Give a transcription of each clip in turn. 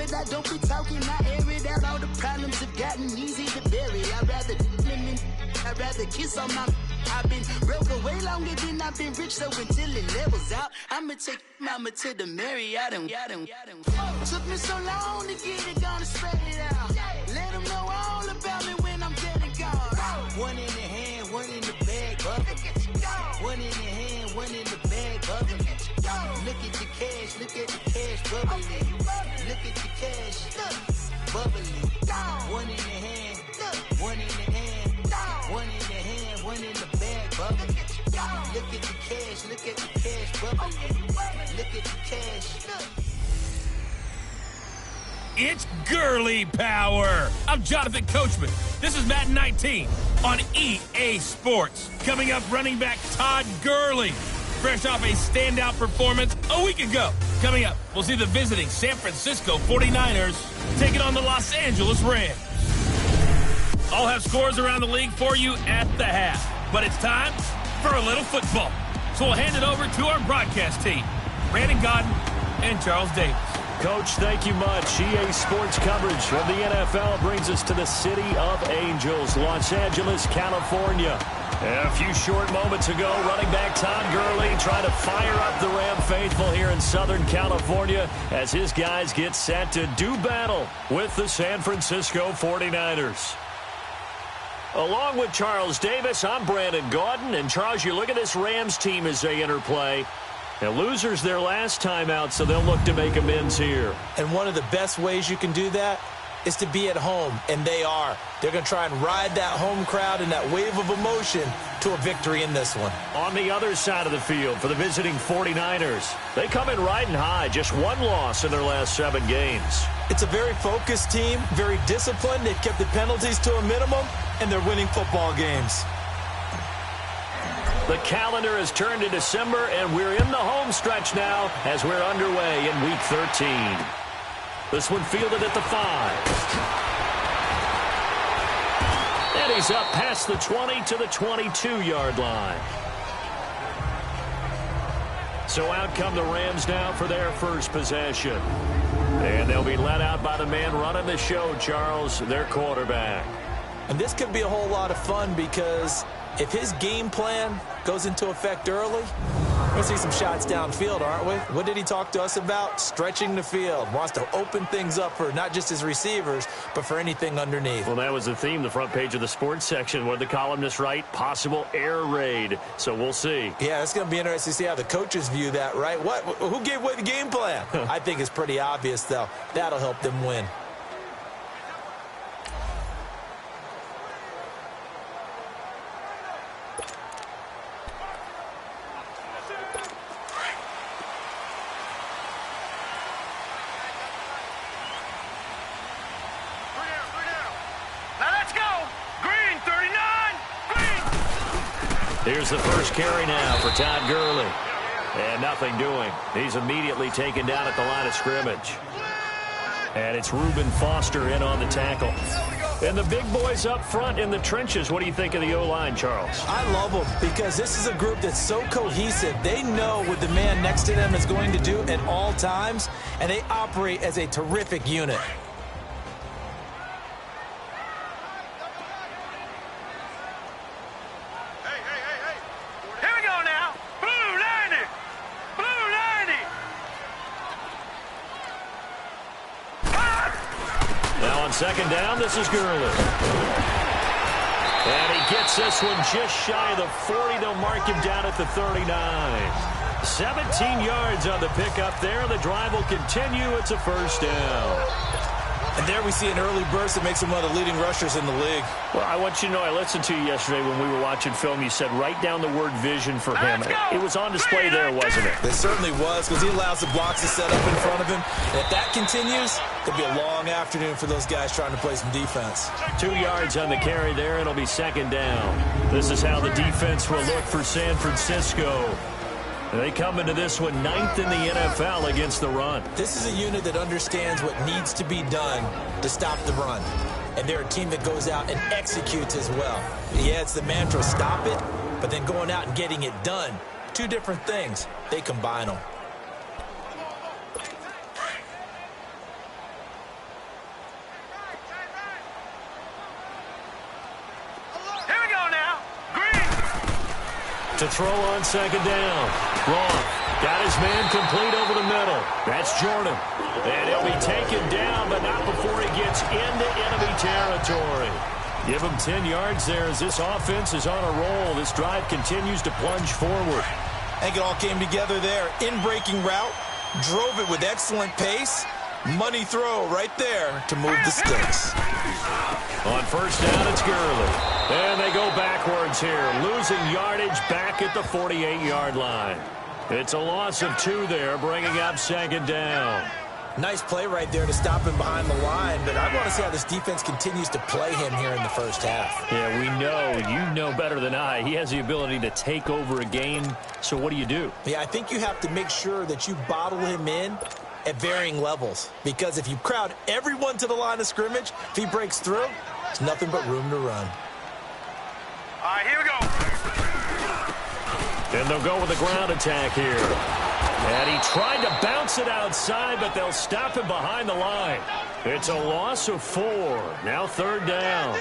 it, I don't be talking, I air it out. All the problems have gotten easy to bury. I'd rather kiss on my. I've been broke way longer than I've been rich, so until it levels out, I'ma take mama to the Marriott and took me so long to get it, gonna spread it out. Let them know all about me when I'm dead and gone. One in the hand, one in the bag, bubbling. One in the hand, one in the bag, bubbling. Look at the cash, bubbling. Look at the cash, bubbling. One in the hand, one in the hand, one in the hand, one in the bag, bubbling. Look at the cash, bubbling. Look at the cash. It's Gurley Power. I'm Jonathan Coachman. This is Madden 19 on EA Sports. Coming up, running back Todd Gurley, fresh off a standout performance a week ago. Coming up, we'll see the visiting San Francisco 49ers taking on the Los Angeles Rams. I'll have scores around the league for you at the half. But it's time for a little football. So we'll hand it over to our broadcast team, Brandon Godden and Charles Davis. Coach, thank you much. EA Sports coverage of the NFL brings us to the City of Angels, Los Angeles, California. A few short moments ago, running back Todd Gurley trying to fire up the Ram faithful here in Southern California as his guys get set to do battle with the San Francisco 49ers. Along with Charles Davis, I'm Brandon Gaudin. And Charles, you look at this Rams team as they interplay. Now, losers their last time out, so they'll look to make amends here. And one of the best ways you can do that is to be at home, and they are. They're going to try and ride that home crowd and that wave of emotion to a victory in this one. On the other side of the field for the visiting 49ers, they come in riding high, just one loss in their last 7 games. It's a very focused team, very disciplined. They've kept the penalties to a minimum, and they're winning football games. The calendar has turned to December, and we're in the home stretch now as we're underway in Week 13. This one fielded at the 5. And he's up past the 20 to the 22-yard line. So out come the Rams now for their first possession. And they'll be let out by the man running the show, Charles, their quarterback. And this could be a whole lot of fun because if his game plan goes into effect early, we're going to see some shots downfield, aren't we? What did he talk to us about? Stretching the field. Wants to open things up for not just his receivers, but for anything underneath. Well, that was the theme, the front page of the sports section. What did the columnists write? Possible air raid. So we'll see. Yeah, it's going to be interesting to see how the coaches view that, right? Who gave away the game plan? I think it's pretty obvious, though. That'll help them win. Here's the first carry now for Todd Gurley. And nothing doing. He's immediately taken down at the line of scrimmage. And it's Reuben Foster in on the tackle. And the big boys up front in the trenches. What do you think of the O-line, Charles? I love them because this is a group that's so cohesive. They know what the man next to them is going to do at all times, and they operate as a terrific unit. Second down, this is Gurley. And he gets this one just shy of the 40. They'll mark him down at the 39. 17 yards on the pickup there. The drive will continue. It's a first down. And there we see an early burst that makes him one of the leading rushers in the league. Well, I want you to know, I listened to you yesterday when we were watching film. You said write down the word vision for him. It was on display there, wasn't it? It certainly was, because he allows the blocks to set up in front of him. And if that continues, it'll be a long afternoon for those guys trying to play some defense. 2 yards on the carry there. It'll be second down. This is how the defense will look for San Francisco. They come into this one 9th in the NFL against the run. This is a unit that understands what needs to be done to stop the run. And they're a team that goes out and executes as well. Yeah, it's the mantra, stop it, but then going out and getting it done. Two different things. They combine them. To throw on second down. Roth got his man complete over the middle. That's Jordan. And he'll be taken down, but not before he gets into enemy territory. Give him 10 yards there as this offense is on a roll. This drive continues to plunge forward. I think it all came together there. In-breaking route, drove it with excellent pace. Money throw right there to move the sticks. On first down, it's Gurley. And they go backwards here, losing yardage back at the 48-yard line. It's a loss of 2 there, bringing up second down. Nice play right there to stop him behind the line, but I want to see how this defense continues to play him here in the first half. Yeah, we know. You know better than I. He has the ability to take over a game, so what do? Yeah, I think you have to make sure that you bottle him in at varying levels, because if you crowd everyone to the line of scrimmage, if he breaks through, there's nothing but room to run. All right, here we go. And they'll go with the ground attack here. And he tried to bounce it outside, but they'll stop him behind the line. It's a loss of 4. Now third down.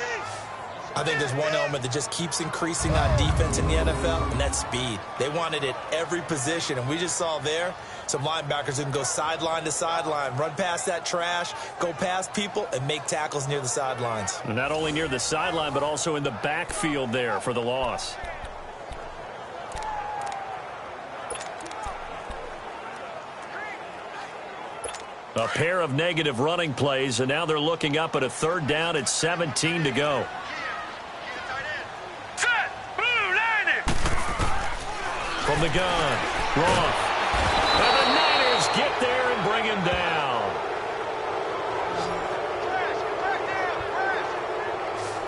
I think there's one element that just keeps increasing on defense in the NFL, and that's speed. They want it at every position, and we just saw there some linebackers who can go sideline to sideline, run past that trash, go past people, and make tackles near the sidelines. And not only near the sideline, but also in the backfield there for the loss. A pair of negative running plays, and now they're looking up at a third down at 17 to go. Set. Blue, line it. From the gun, Roth. And the Niners get there and bring him down.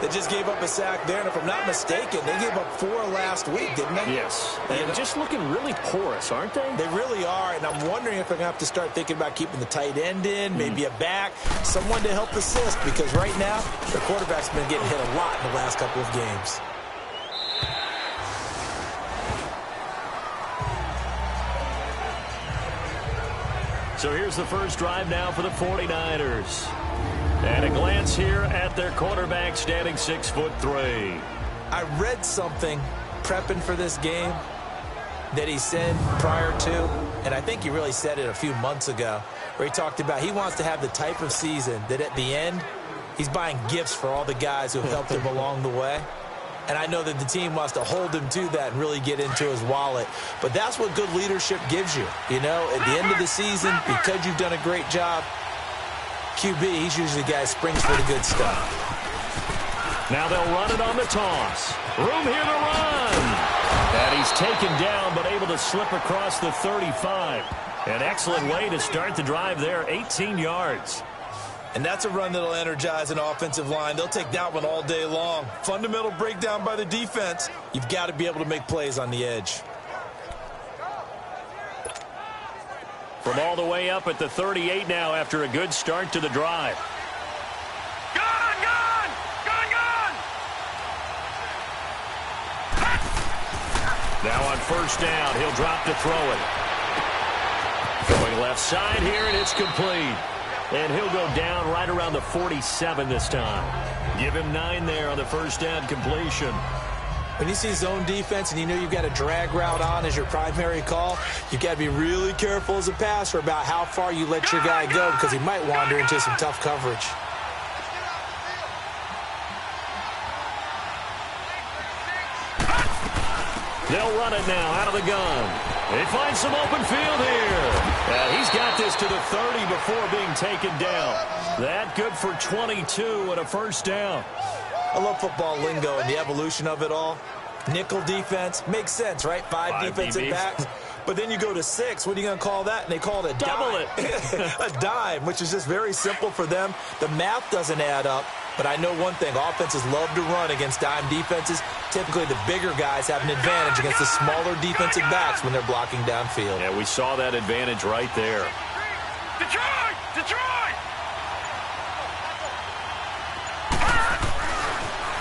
They just gave up a sack there, and if I'm not mistaken, they gave up 4 last week, didn't they? Yes. And just looking really porous, aren't they? They really are, and I'm wondering if they're going to have to start thinking about keeping the tight end in, maybe a back, someone to help assist, because right now, their quarterback's been getting hit a lot in the last couple of games. So here's the first drive now for the 49ers. And a glance here at their quarterback standing 6'3". I read something prepping for this game that he said prior to, and I think he really said it a few months ago, where he talked about he wants to have the type of season that at the end, he's buying gifts for all the guys who have helped him along the way. And I know that the team wants to hold him to that and really get into his wallet. But that's what good leadership gives you. You know, at the end of the season, because you've done a great job, QB, he's usually the guy who springs for the good stuff. Now they'll run it on the toss. Room here to run. And he's taken down, but able to slip across the 35. An excellent way to start the drive there, 18 yards. And that's a run that'll energize an offensive line. They'll take that one all day long. Fundamental breakdown by the defense. You've got to be able to make plays on the edge. From all the way up at the 38 now after a good start to the drive. Gun, gun, gun, gun. Now on first down, he'll drop to throw it. Going left side here, and it's complete. And he'll go down right around the 47 this time. Give him 9 there on the first down completion. When you see zone defense and you know you've got a drag route on as your primary call, you've got to be really careful as a passer about how far you let your guy go, because he might wander into some tough coverage. They'll run it now out of the gun. They find some open field here. He's got this to the 30 before being taken down. That good for 22 and a first down. I love football lingo and the evolution of it all. Nickel defense makes sense, right? 5 defensive backs. But then you go to 6. What are you going to call that? And they call it a double dime. A dime, which is just very simple for them. The math doesn't add up. But I know one thing. Offenses love to run against dime defenses. Typically, the bigger guys have an advantage against the smaller defensive backs when they're blocking downfield. Yeah, we saw that advantage right there. Detroit! Detroit!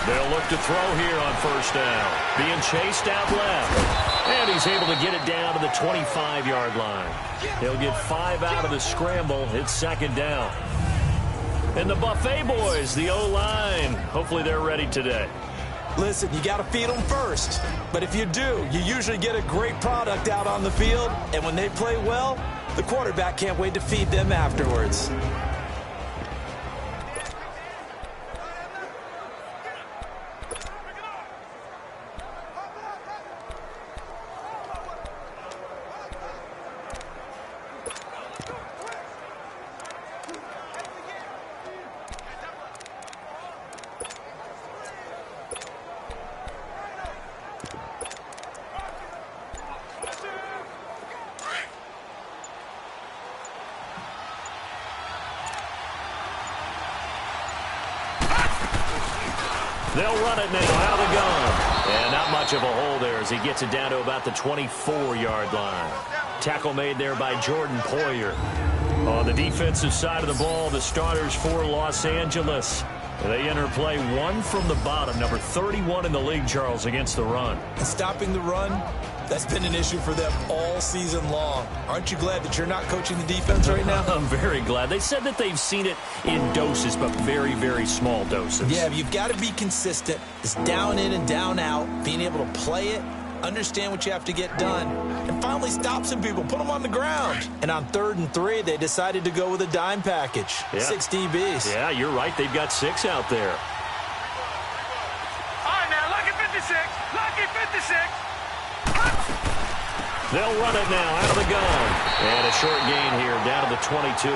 They'll look to throw here on first down. Being chased out left. And he's able to get it down to the 25-yard line. He'll get 5 out of the scramble. It's second down. And the Buffet boys, the O-line, hopefully they're ready today. Listen, you got to feed them first. But if you do, you usually get a great product out on the field. And when they play well, the quarterback can't wait to feed them afterwards. They'll run it now out of the gun. And not much of a hole there as he gets it down to about the 24-yard line. Tackle made there by Jordan Poyer. On the defensive side of the ball, the starters for Los Angeles. They enter play one from the bottom, number 31 in the league, Charles, against the run. And stopping the run, that's been an issue for them all season long. Aren't you glad that you're not coaching the defense right now? I'm very glad. They said that they've seen it in doses, but very, very small doses. Yeah, you've got to be consistent. It's down in and down out, being able to play it, understand what you have to get done, and finally stop some people, put them on the ground. And on 3rd and 3, they decided to go with a dime package. Yeah. 6 DBs. Yeah, you're right. They've got 6 out there. All right, now, lucky 56. Lucky 56. They'll run it now out of the gun. And a short gain here down to the 22.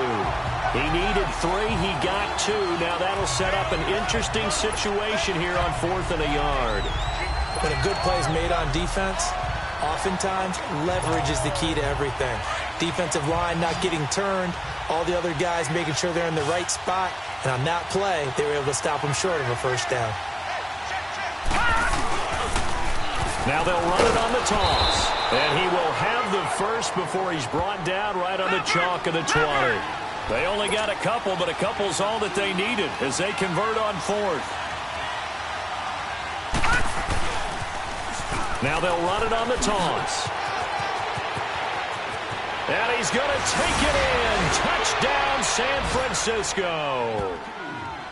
He needed 3. He got 2. Now that'll set up an interesting situation here on 4th and a yard. When a good play is made on defense, oftentimes leverage is the key to everything. Defensive line not getting turned, all the other guys making sure they're in the right spot, and on that play, they were able to stop them short of a first down. Now they'll run it on the toss, and he will have the first before he's brought down right on the chalk of the 20. They only got a couple, but a couple's all that they needed as they convert on 4th. Now they'll run it on the toss. And he's going to take it in. Touchdown, San Francisco.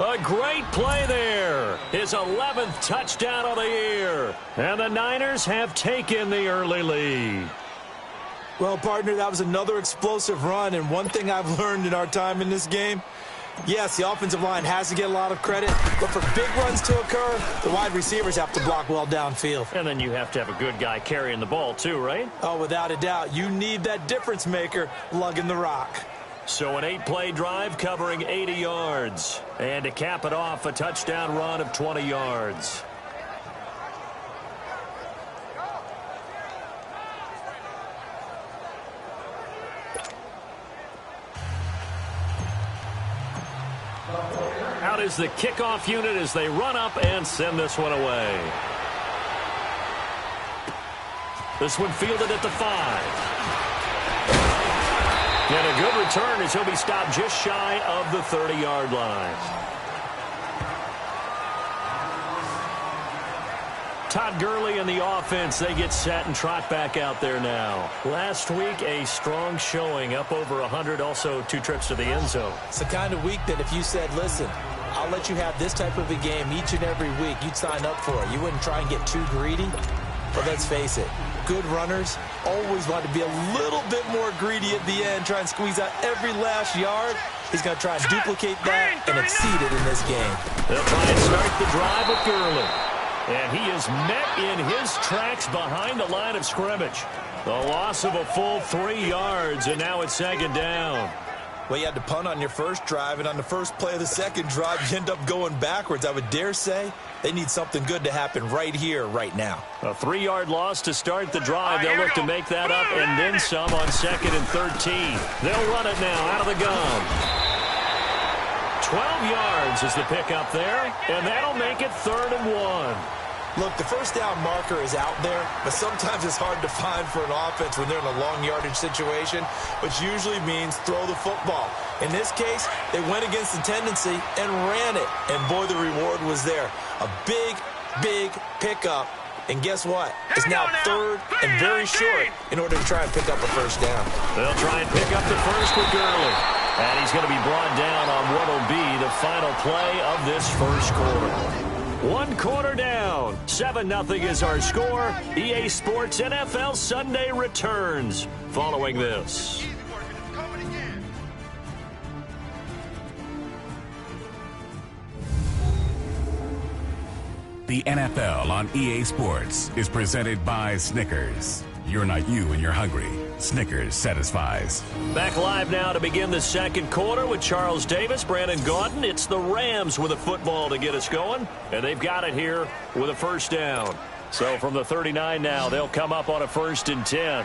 A great play there. His 11th touchdown of the year. And the Niners have taken the early lead. Well, partner, that was another explosive run, and one thing I've learned in our time in this game, yes, the offensive line has to get a lot of credit, but for big runs to occur, the wide receivers have to block well downfield. And then you have to have a good guy carrying the ball too, right? Oh, without a doubt. You need that difference maker lugging the rock. So an 8-play drive covering 80 yards. And to cap it off, a touchdown run of 20 yards. Out is the kickoff unit as they run up and send this one away. This one fielded at the 5. And a good return as he'll be stopped just shy of the 30-yard line. Todd Gurley and the offense, they get set and trot back out there now. Last week, a strong showing, up over 100, also 2 trips to the end zone. It's the kind of week that if you said, listen, I'll let you have this type of a game each and every week, you'd sign up for it. You wouldn't try and get too greedy. But let's face it, good runners always want to be a little bit more greedy at the end, try and squeeze out every last yard. He's going to try and duplicate that and exceed it in this game. They'll try and start the drive with Gurley. And he is met in his tracks behind the line of scrimmage. The loss of a full 3 yards, and now it's 2nd down. Well, you had to punt on your first drive, and on the first play of the second drive, you end up going backwards. I would dare say they need something good to happen right here, right now. A 3-yard loss to start the drive. They'll look to make that up and then some on 2nd and 13. They'll run it now out of the gun. 12 yards is the pickup there, and that'll make it 3rd and 1. Look, the first down marker is out there, but sometimes it's hard to find for an offense when they're in a long yardage situation, which usually means throw the football. In this case, they went against the tendency and ran it, and boy, the reward was there. A big, big pickup, and guess what? It's now 3rd and very short in order to try and pick up a first down. They'll try and pick up the first with Gurley, and he's going to be brought down on what will be the final play of this first quarter. One quarter down. 7-0 is our score. EA Sports NFL Sunday returns following this. The NFL on EA Sports is presented by Snickers. You're not you when you're hungry. Snickers satisfies. Back live now to begin the second quarter with Charles Davis, Brandon Gaudin. It's the Rams with a football to get us going, and they've got it here with a first down. So from the 39 now, they'll come up on a 1st and 10. All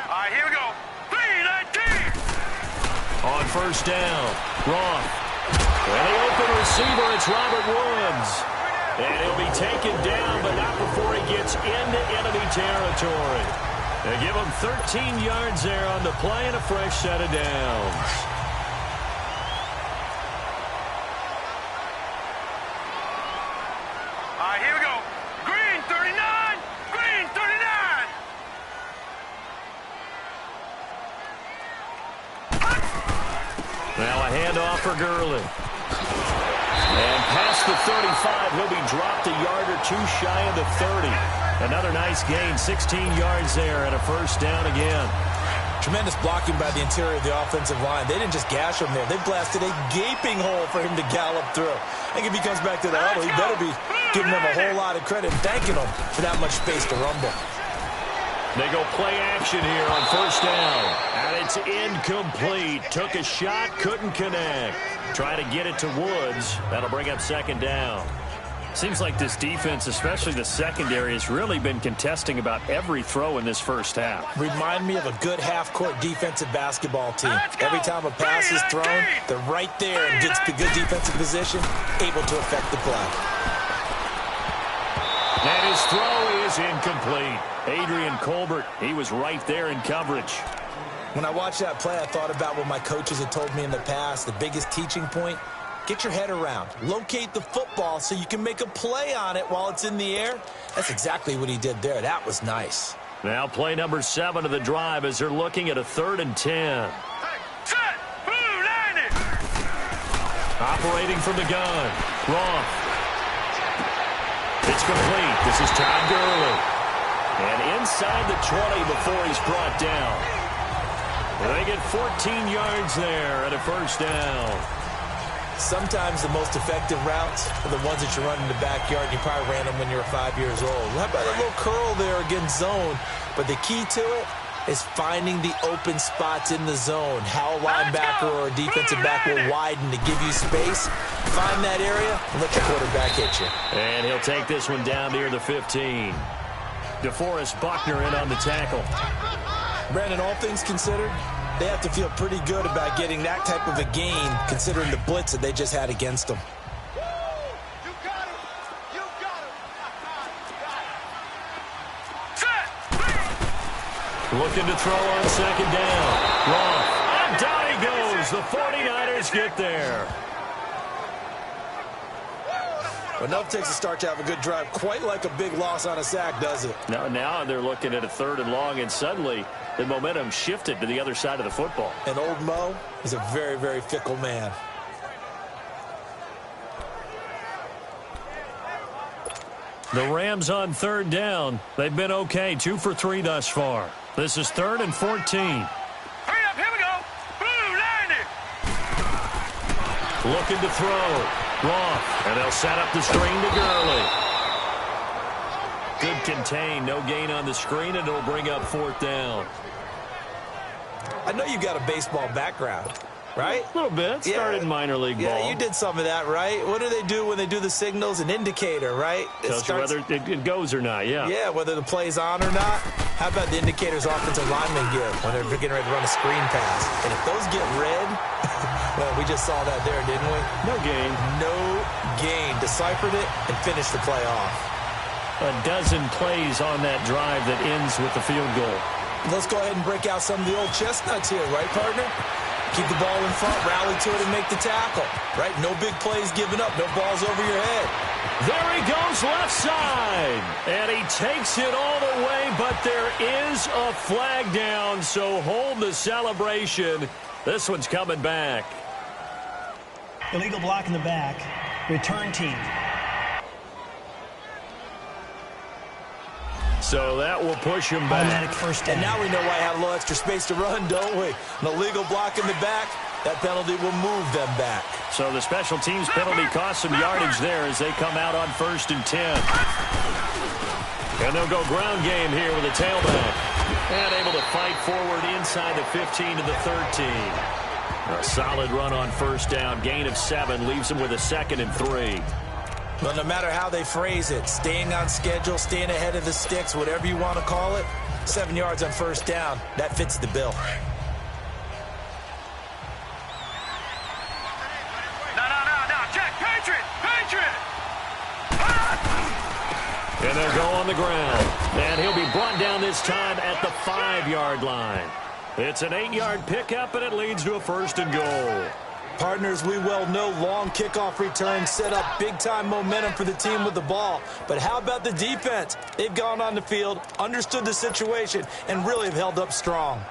right, here we go. 3-19. On first down, Roth. And the open receiver, it's Robert Woods. And he'll be taken down, but not before he gets into enemy territory. They give him 13 yards there on the play and a fresh set of downs. All right, here we go. Green 39. Green 39. Now a handoff for Gurley. And past the 35, he'll be dropped a yard or two shy of the 30. Another nice gain, 16 yards there and a first down again. Tremendous blocking by the interior of the offensive line. They didn't just gash him there. They blasted a gaping hole for him to gallop through. I think if he comes back to the huddle, he better be giving them a whole lot of credit and thanking them for that much space to rumble. They go play action here on first down. And it's incomplete. Took a shot, couldn't connect. Try to get it to Woods. That'll bring up second down. Seems like this defense, especially the secondary, has really been contesting about every throw in this first half. Remind me of a good half-court defensive basketball team. Every time a pass is thrown, they're right there and gets the good defensive position, able to affect the play. And his throw is incomplete. Adrian Colbert, he was right there in coverage. When I watched that play, I thought about what my coaches had told me in the past. The biggest teaching point, get your head around. Locate the football so you can make a play on it while it's in the air. That's exactly what he did there. That was nice. Now play number 7 of the drive as they're looking at a 3rd and 10. Set. Blue 90. Operating from the gun. Roth. It's complete. This is Todd Gurley. And inside the 20 before he's brought down. They get 14 yards there and a first down. Sometimes the most effective routes are the ones that you run in the backyard. You probably ran them when you were 5 years old. How about a little curl there against zone? But the key to it is finding the open spots in the zone. How a linebacker or a defensive back will widen to give you space. Find that area and let your quarterback hit you. And he'll take this one down near the 15. DeForest Buckner in on the tackle. Brandon, all things considered, they have to feel pretty good about getting that type of a gain, considering the blitz that they just had against them. You got him. You got him. Set. Looking to throw on second down. Roth. And down he goes. The 49ers get there. Enough takes a start to have a good drive. Quite like a big loss on a sack, does it? Now they're looking at a 3rd and long, and suddenly the momentum shifted to the other side of the football. And old Mo is a very, very fickle man. The Rams on 3rd down. They've been okay, 2 for 3 thus far. This is 3rd and 14. Hurry up, here we go. Blue 90. Looking to throw. Roth, and they'll set up the screen to Gurley. Good contain, no gain on the screen, and it'll bring up 4th down. I know you've got a baseball background, right? A little bit. Started in minor league ball. Yeah, you did some of that, right? What do they do when they do the signals? An indicator, right? Tells you whether it goes or not, yeah. Yeah, whether the play's on or not. How about the indicators offensive linemen give when they're getting ready to run a screen pass? And if those get red, well, we just saw that there, didn't we? No gain. No gain. Deciphered it and finished the play off. A dozen plays on that drive that ends with the field goal. Let's go ahead and break out some of the old chestnuts here, right, partner? Keep the ball in front, rally to it, and make the tackle, right? No big plays given up, no balls over your head. There he goes left side, and he takes it all the way, but there is a flag down, so hold the celebration. This one's coming back. Illegal block in the back. Return team. So that will push him back. Automatic first down. And now we know why I had a little extra space to run, don't we? An illegal block in the back. That penalty will move them back. So the special teams penalty cost some yardage there as they come out on 1st and 10. And they'll go ground game here with a tailback. And able to fight forward inside the 15 to the 13. A solid run on 1st down. Gain of 7 leaves them with a 2nd and 3. Well, no matter how they phrase it, staying on schedule, staying ahead of the sticks, whatever you want to call it, 7 yards on 1st down, that fits the bill. And they'll go on the ground. And he'll be brought down this time at the 5-yard line. It's an 8-yard pickup, and it leads to a 1st and goal. Partners, we well know long kickoff returns set up big-time momentum for the team with the ball. But how about the defense? They've gone on the field, understood the situation, and really have held up strong.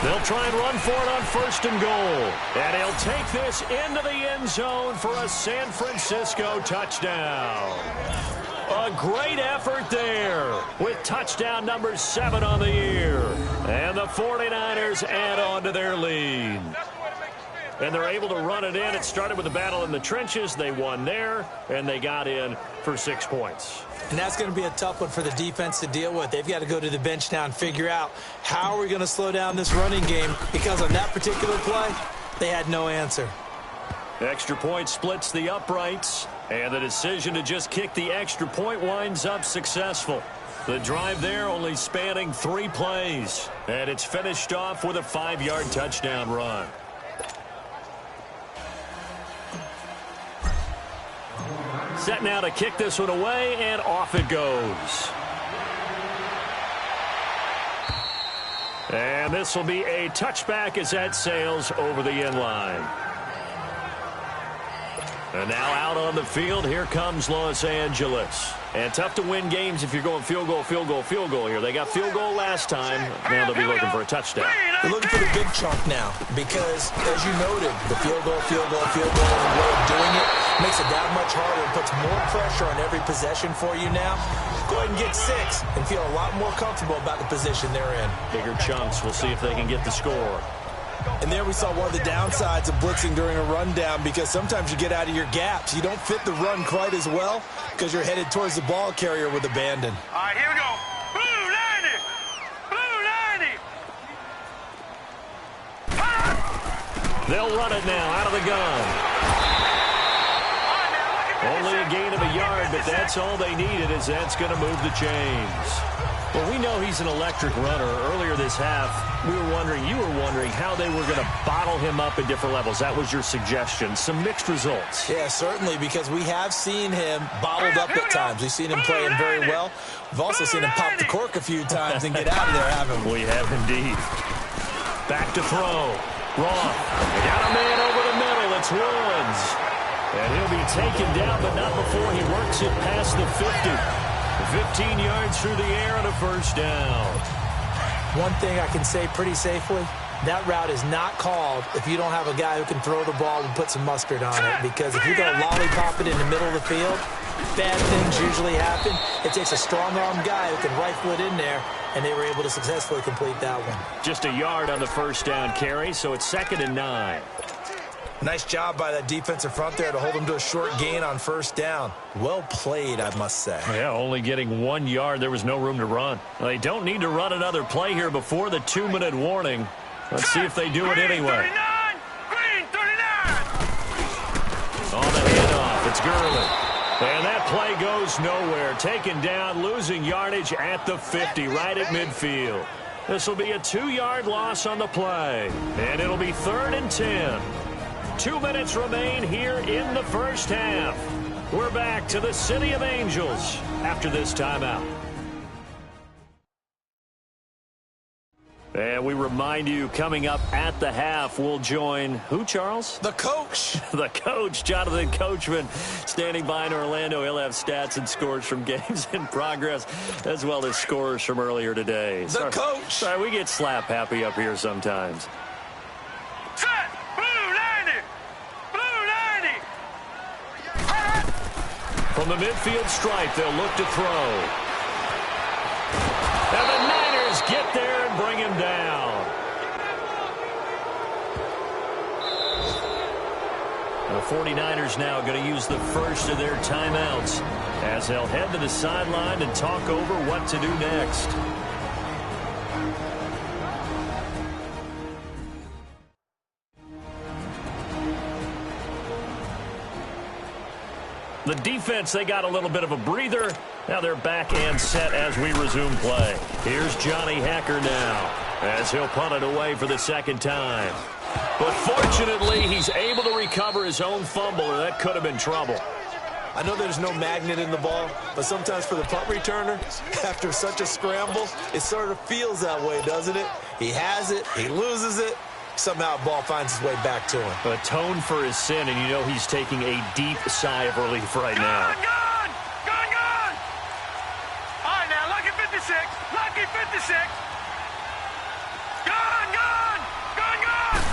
They'll try and run for it on 1st and goal. And he'll take this into the end zone for a San Francisco touchdown. A great effort there with touchdown number 7 on the year. And the 49ers add on to their lead. And they're able to run it in. It started with a battle in the trenches. They won there, and they got in for 6 points. And that's going to be a tough one for the defense to deal with. They've got to go to the bench now and figure out how are we going to slow down this running game, because on that particular play, they had no answer. Extra point splits the uprights, and the decision to just kick the extra point winds up successful. The drive there only spanning 3 plays, and it's finished off with a 5-yard touchdown run. Set now to kick this one away, and off it goes. And this will be a touchback as that sails over the end line. And now out on the field, here comes Los Angeles. And tough to win games if you're going field goal, field goal, field goal here. They got field goal last time. Now they'll be looking for a touchdown. They're looking for the big chunk now because, as you noted, the field goal, field goal, field goal, and the way of doing it makes it that much harder and puts more pressure on every possession for you now. Go ahead and get 6 and feel a lot more comfortable about the position they're in. Bigger chunks. We'll see if they can get the score. And there we saw one of the downsides of blitzing during a rundown, because sometimes you get out of your gaps. You don't fit the run quite as well because you're headed towards the ball carrier with abandon. All right, here we go. Blue 90. Blue 90. They'll run it now out of the gun. Only a gain of a yard, but that's all they needed, as that's going to move the chains. Well, we know he's an electric runner. Earlier this half, you were wondering how they were going to bottle him up at different levels. That was your suggestion. Some mixed results. Yeah, certainly, because we have seen him bottled up at times. We've seen him playing very well. We've also seen him pop the cork a few times and get out of there, haven't we? We have indeed. Back to throw. Roth. They got a man over the middle. It's Woods. And he'll be taken down, but not before he works it past the 50. 15 yards through the air and a 1st down. One thing I can say pretty safely, that route is not called if you don't have a guy who can throw the ball and put some mustard on it. Because if you're going to lollipop it in the middle of the field, bad things usually happen. It takes a strong-arm guy who can rifle it in there, and they were able to successfully complete that one. Just a yard on the 1st down carry, so it's 2nd and 9. Nice job by that defensive front there to hold them to a short gain on 1st down. Well played, I must say. Yeah, only getting 1 yard. There was no room to run. They don't need to run another play here before the 2-minute warning. Let's see if they do it anyway. Green 39. On the handoff, it's Gurley. And that play goes nowhere. Taken down, losing yardage at the 50, right at midfield. This will be a 2-yard loss on the play. And it'll be 3rd and 10. 2 minutes remain here in the 1st half. We're back to the City of Angels after this timeout. And we remind you, coming up at the half, we'll join who, Charles? The coach. The coach, Jonathan Coachman, standing by in Orlando. He'll have stats and scores from games in progress, as well as scores from earlier today. The coach. Sorry, we get slap happy up here sometimes. Set! Blue 90! Blue 90! From the midfield stripe, they'll look to throw. And the Niners get there and bring him down. The 49ers now going to use the first of their timeouts as they'll head to the sideline and talk over what to do next. The defense, they got a little bit of a breather. Now they're back and set as we resume play. Here's Johnny Hacker now as he'll punt it away for the second time. But fortunately, he's able to recover his own fumble, or that could have been trouble. I know there's no magnet in the ball, but sometimes for the punt returner, after such a scramble, it sort of feels that way, doesn't it? He has it, he loses it. Somehow the ball finds its way back to him. Atone for his sin, and you know he's taking a deep sigh of relief right now. Gone! Gone! Gone! All right, now, lucky 56. Lucky 56. Gone! Gone! Gone! Gone!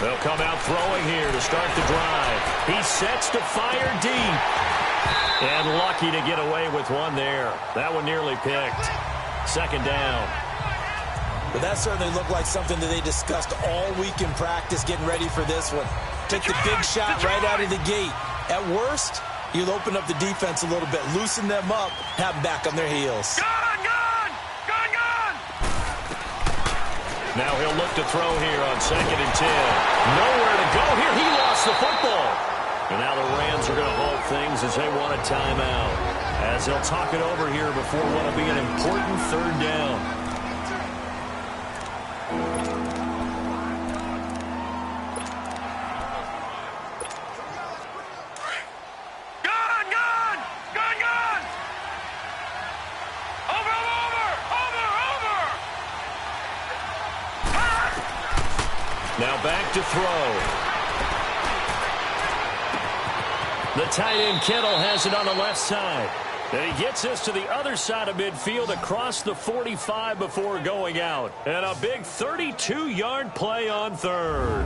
They'll come out throwing here to start the drive. He sets to fire deep. And lucky to get away with one there. That one nearly picked. Second down. But that certainly looked like something that they discussed all week in practice getting ready for this one. Take the big shot right out of the gate. At worst, you'll open up the defense a little bit, loosen them up, have them back on their heels. Gone! Gone! Gone! Gone! Now he'll look to throw here on 2nd and 10. Nowhere to go here. He lost the football. And now the Rams are going to halt things as they want a timeout. As they'll talk it over here before what will be an important third down. Now back to throw. The tight end Kittle has it on the left side. And he gets this to the other side of midfield across the 45 before going out. And a big 32-yard play on third.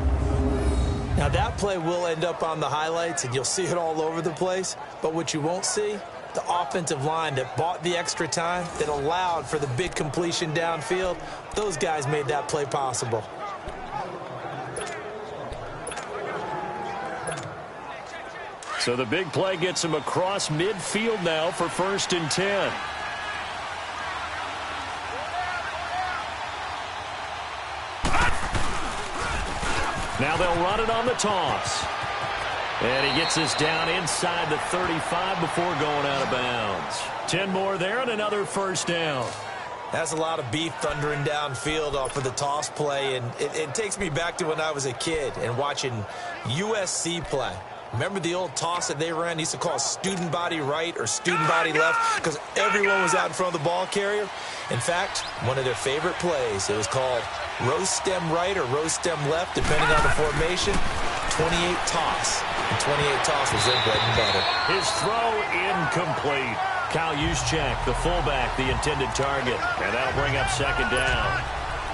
Now that play will end up on the highlights, and you'll see it all over the place. But what you won't see, the offensive line that bought the extra time, that allowed for the big completion downfield, those guys made that play possible. So the big play gets him across midfield now for 1st and 10. Now they'll run it on the toss. And he gets this down inside the 35 before going out of bounds. 10 more there and another first down. That's a lot of beef thundering downfield off of the toss play. And it takes me back to when I was a kid and watching USC play. Remember the old toss that they ran? They used to call student body right or student body left because everyone was out in front of the ball carrier. In fact, one of their favorite plays, it was called rose stem right or rose stem left, depending on the formation. 28 toss. And 28 toss was their bread and butter. His throw incomplete. Kyle Juszczyk, the fullback, the intended target. And that'll bring up 2nd down.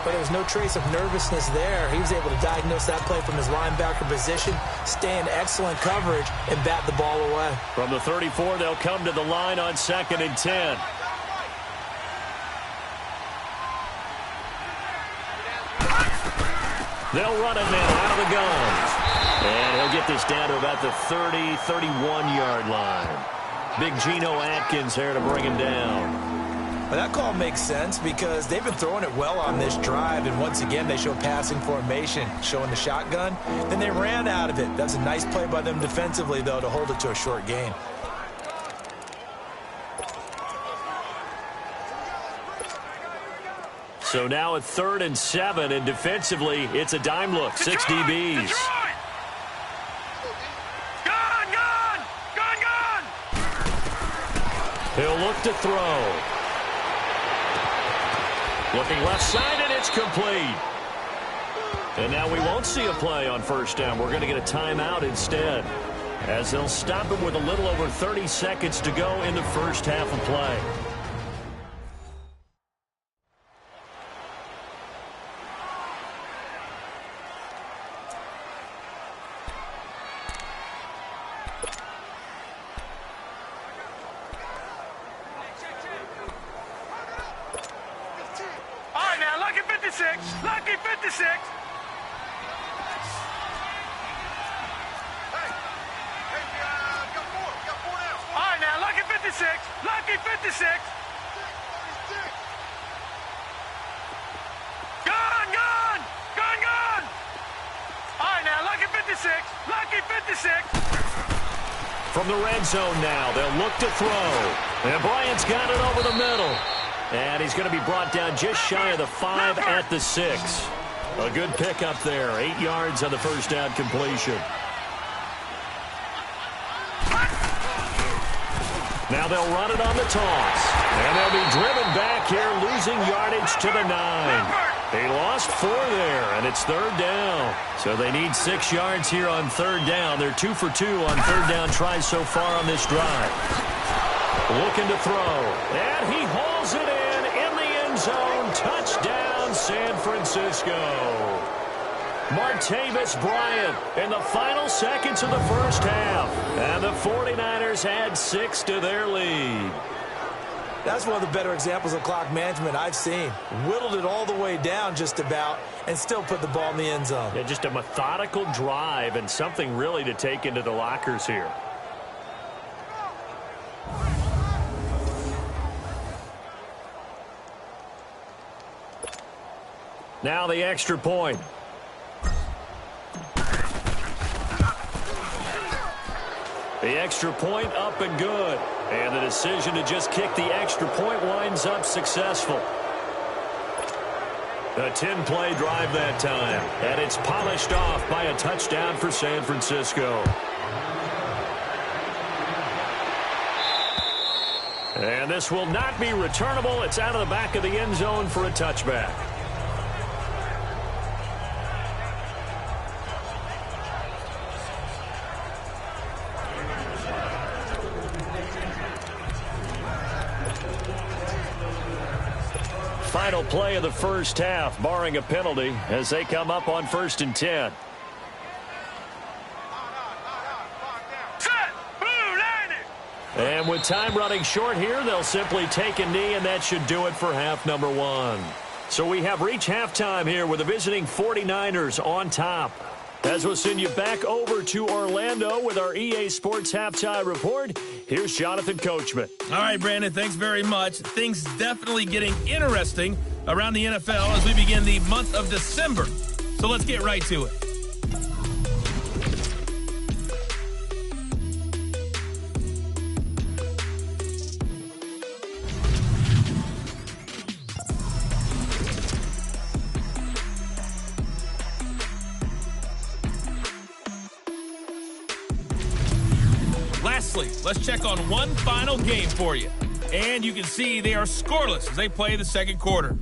But there was no trace of nervousness there. He was able to diagnose that play from his linebacker position, stay in excellent coverage, and bat the ball away. From the 34, they'll come to the line on 2nd and 10. They'll run it now out of the gun. And he'll get this down to about the 30, 31-yard line. Big Geno Atkins there to bring him down. Well, that call makes sense because they've been throwing it well on this drive, and once again they show passing formation, showing the shotgun. Then they ran out of it. That's a nice play by them defensively, though, to hold it to a short gain. So now at 3rd and 7, and defensively it's a dime look. 6 DBs. Gone! Gone! Gone! Gone! He'll look to throw. Looking left side, and it's complete. And now we won't see a play on first down. We're going to get a timeout instead, as they'll stop it with a little over 30 seconds to go in the first half of play. All right, now, lucky 56. Lucky 56. All right, now, lucky 56. Lucky 56. Gone, gone. Gone, gone. All right, now, lucky 56. Lucky 56. From the red zone now, they'll look to throw. And Bryant's got it over the middle. And he's going to be brought down just shy of the 5 at the 6. A good pickup there. 8 yards on the first down completion. Now they'll run it on the toss. And they'll be driven back here, losing yardage to the 9. They lost 4 there, and it's third down. So they need 6 yards here on third down. They're 2 for 2 on third down tries so far on this drive. Looking to throw. And he hauls it in the end zone. Touchdown, San Francisco. Martavis Bryant in the final seconds of the first half. And the 49ers add 6 to their lead. That's one of the better examples of clock management I've seen. Whittled it all the way down just about and still put the ball in the end zone. Yeah, just a methodical drive and something really to take into the lockers here. Now the extra point. The extra point up and good. And the decision to just kick the extra point winds up successful. A 10-play drive that time. And it's polished off by a touchdown for San Francisco. And this will not be returnable. It's out of the back of the end zone for a touchback. Final play of the first half, barring a penalty, as they come up on 1st and 10. And with time running short here, they'll simply take a knee, and that should do it for half number 1. So we have reached halftime here with the visiting 49ers on top. As we'll send you back over to Orlando with our EA Sports Halftime Report, here's Jonathan Coachman. All right, Brandon, thanks very much. Things definitely getting interesting around the NFL as we begin the month of December. So let's get right to it. Lastly, let's check on one final game for you. And you can see they are scoreless as they play the second quarter.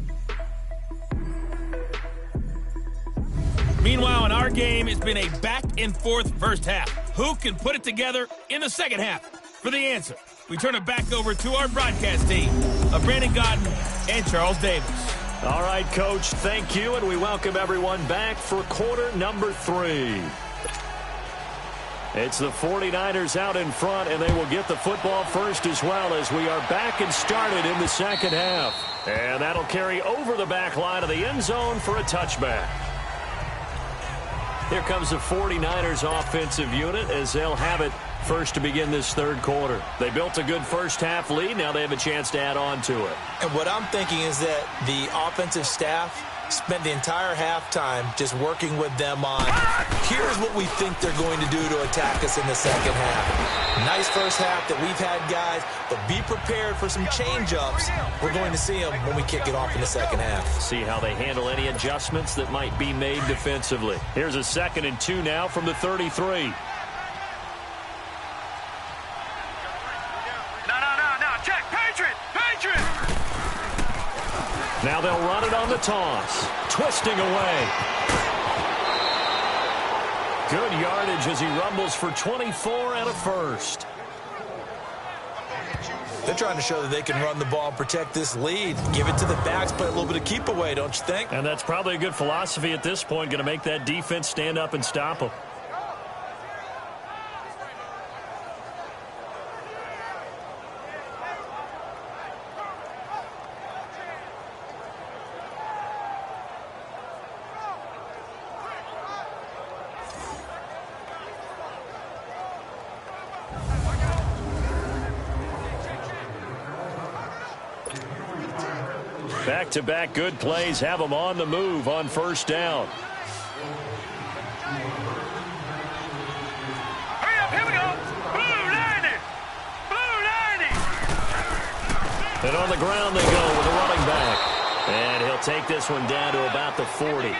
Meanwhile, in our game, it's been a back-and-forth first half. Who can put it together in the second half? For the answer, we turn it back over to our broadcast team of Brandon Godden and Charles Davis. All right, Coach, thank you, and we welcome everyone back for quarter number 3. It's the 49ers out in front, and they will get the football first as well as we are back and started in the second half. And that'll carry over the back line of the end zone for a touchback. Here comes the 49ers offensive unit as they'll have it first to begin this third quarter. They built a good first half lead. Now they have a chance to add on to it. And what I'm thinking is that the offensive staff spent the entire halftime just working with them on, here's what we think they're going to do to attack us in the second half. Nice first half that we've had, guys, but be prepared for some change-ups. We're going to see them when we kick it off in the second half. See how they handle any adjustments that might be made defensively. Here's a 2nd and 2 now from the 33. No, check, Patriot! Now they'll run it the toss. Twisting away. Good yardage as he rumbles for 24 and a first. They're trying to show that they can run the ball and protect this lead. Give it to the backs, play a little bit of keep away, don't you think? And that's probably a good philosophy at this point, going to make that defense stand up and stop them. Back-to-back good plays have them on the move on first down. Hurry up, here we go. Blue 90. Blue 90. And on the ground they go with a running back. And he'll take this one down to about the 40.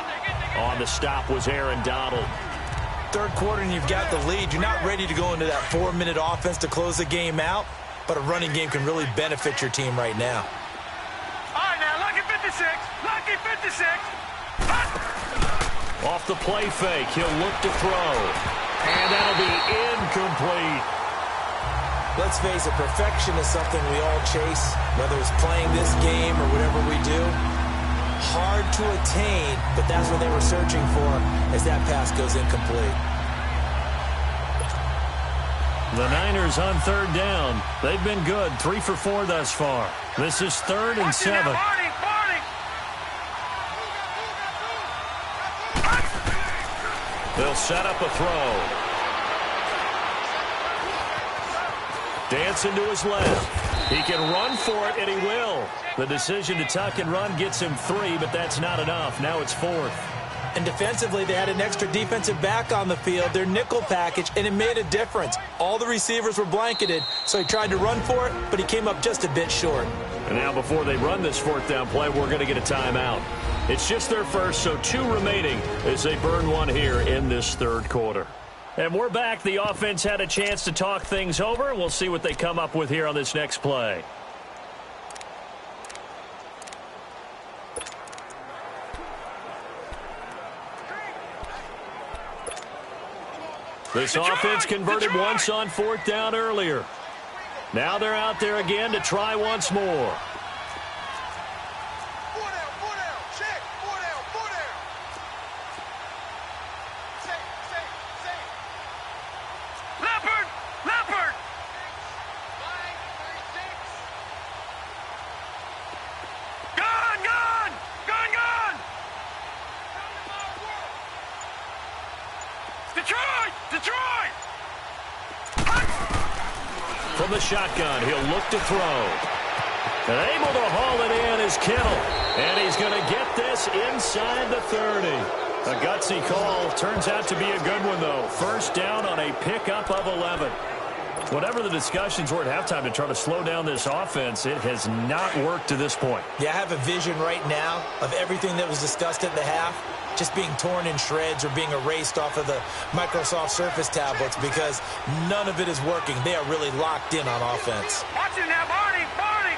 On the stop was Aaron Donald. Third quarter and you've got the lead. You're not ready to go into that 4-minute offense to close the game out, but a running game can really benefit your team right now. Lucky 56. Off the play fake, he'll look to throw. And that'll be incomplete. Let's face it, perfection is something we all chase, whether it's playing this game or whatever we do. Hard to attain, but that's what they were searching for as that pass goes incomplete. The Niners on third down. They've been good, 3 for 4 thus far. This is 3rd and 7. They'll set up a throw. Dancing to his left. He can run for it, and he will. The decision to tuck and run gets him 3, but that's not enough. Now it's 4th. And defensively, they had an extra defensive back on the field, their nickel package, and it made a difference. All the receivers were blanketed, so he tried to run for it, but he came up just a bit short. And now before they run this 4th down play, we're going to get a timeout. It's just their first, so 2 remaining as they burn one here in this third quarter. And we're back. The offense had a chance to talk things over. We'll see what they come up with here on this next play. This offense converted once on 4th down earlier. Now they're out there again to try once more. From the shotgun, he'll look to throw. And able to haul it in is Kittle. And he's going to get this inside the 30. A gutsy call. Turns out to be a good one, though. First down on a pickup of 11. Whatever the discussions were at halftime to try to slow down this offense, it has not worked to this point. Yeah, I have a vision right now of everything that was discussed at the half just being torn in shreds or being erased off of the Microsoft Surface tablets because none of it is working. They are really locked in on offense. Watch it now, Barney! Barney!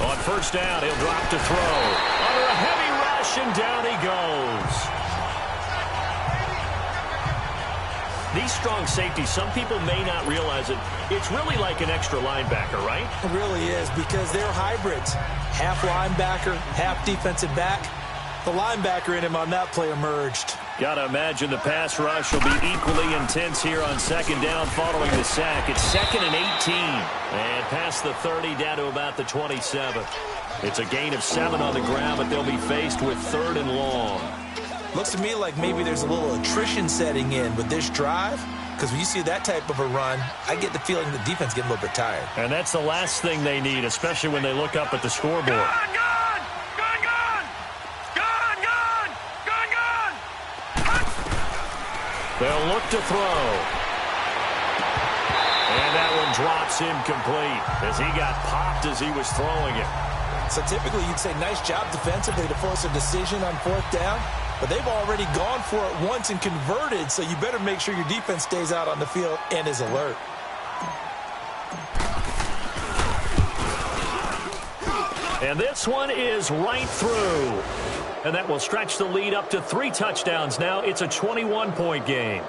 On first down, he'll drop to throw. Under a heavy rush, and down he goes. These strong safeties, some people may not realize it. It's really like an extra linebacker, right? It really is because they're hybrids. Half linebacker, half defensive back. The linebacker in him on that play emerged. Got to imagine the pass rush will be equally intense here on second down following the sack. It's 2nd and 18. And past the 30 down to about the 27. It's a gain of 7 on the ground, but they'll be faced with 3rd and long. Looks to me like maybe there's a little attrition setting in with this drive. Because when you see that type of a run, I get the feeling the defense getting a little bit tired. And that's the last thing they need, especially when they look up at the scoreboard. Gun, gun! Gun, gun! Gun, gun! Gun, gun! They'll look to throw. And that one drops incomplete as he got popped as he was throwing it. So typically you'd say nice job defensively to force a decision on 4th down. But they've already gone for it once and converted, so you better make sure your defense stays out on the field and is alert. And this one is right through. And that will stretch the lead up to 3 touchdowns now. It's a 21-point game.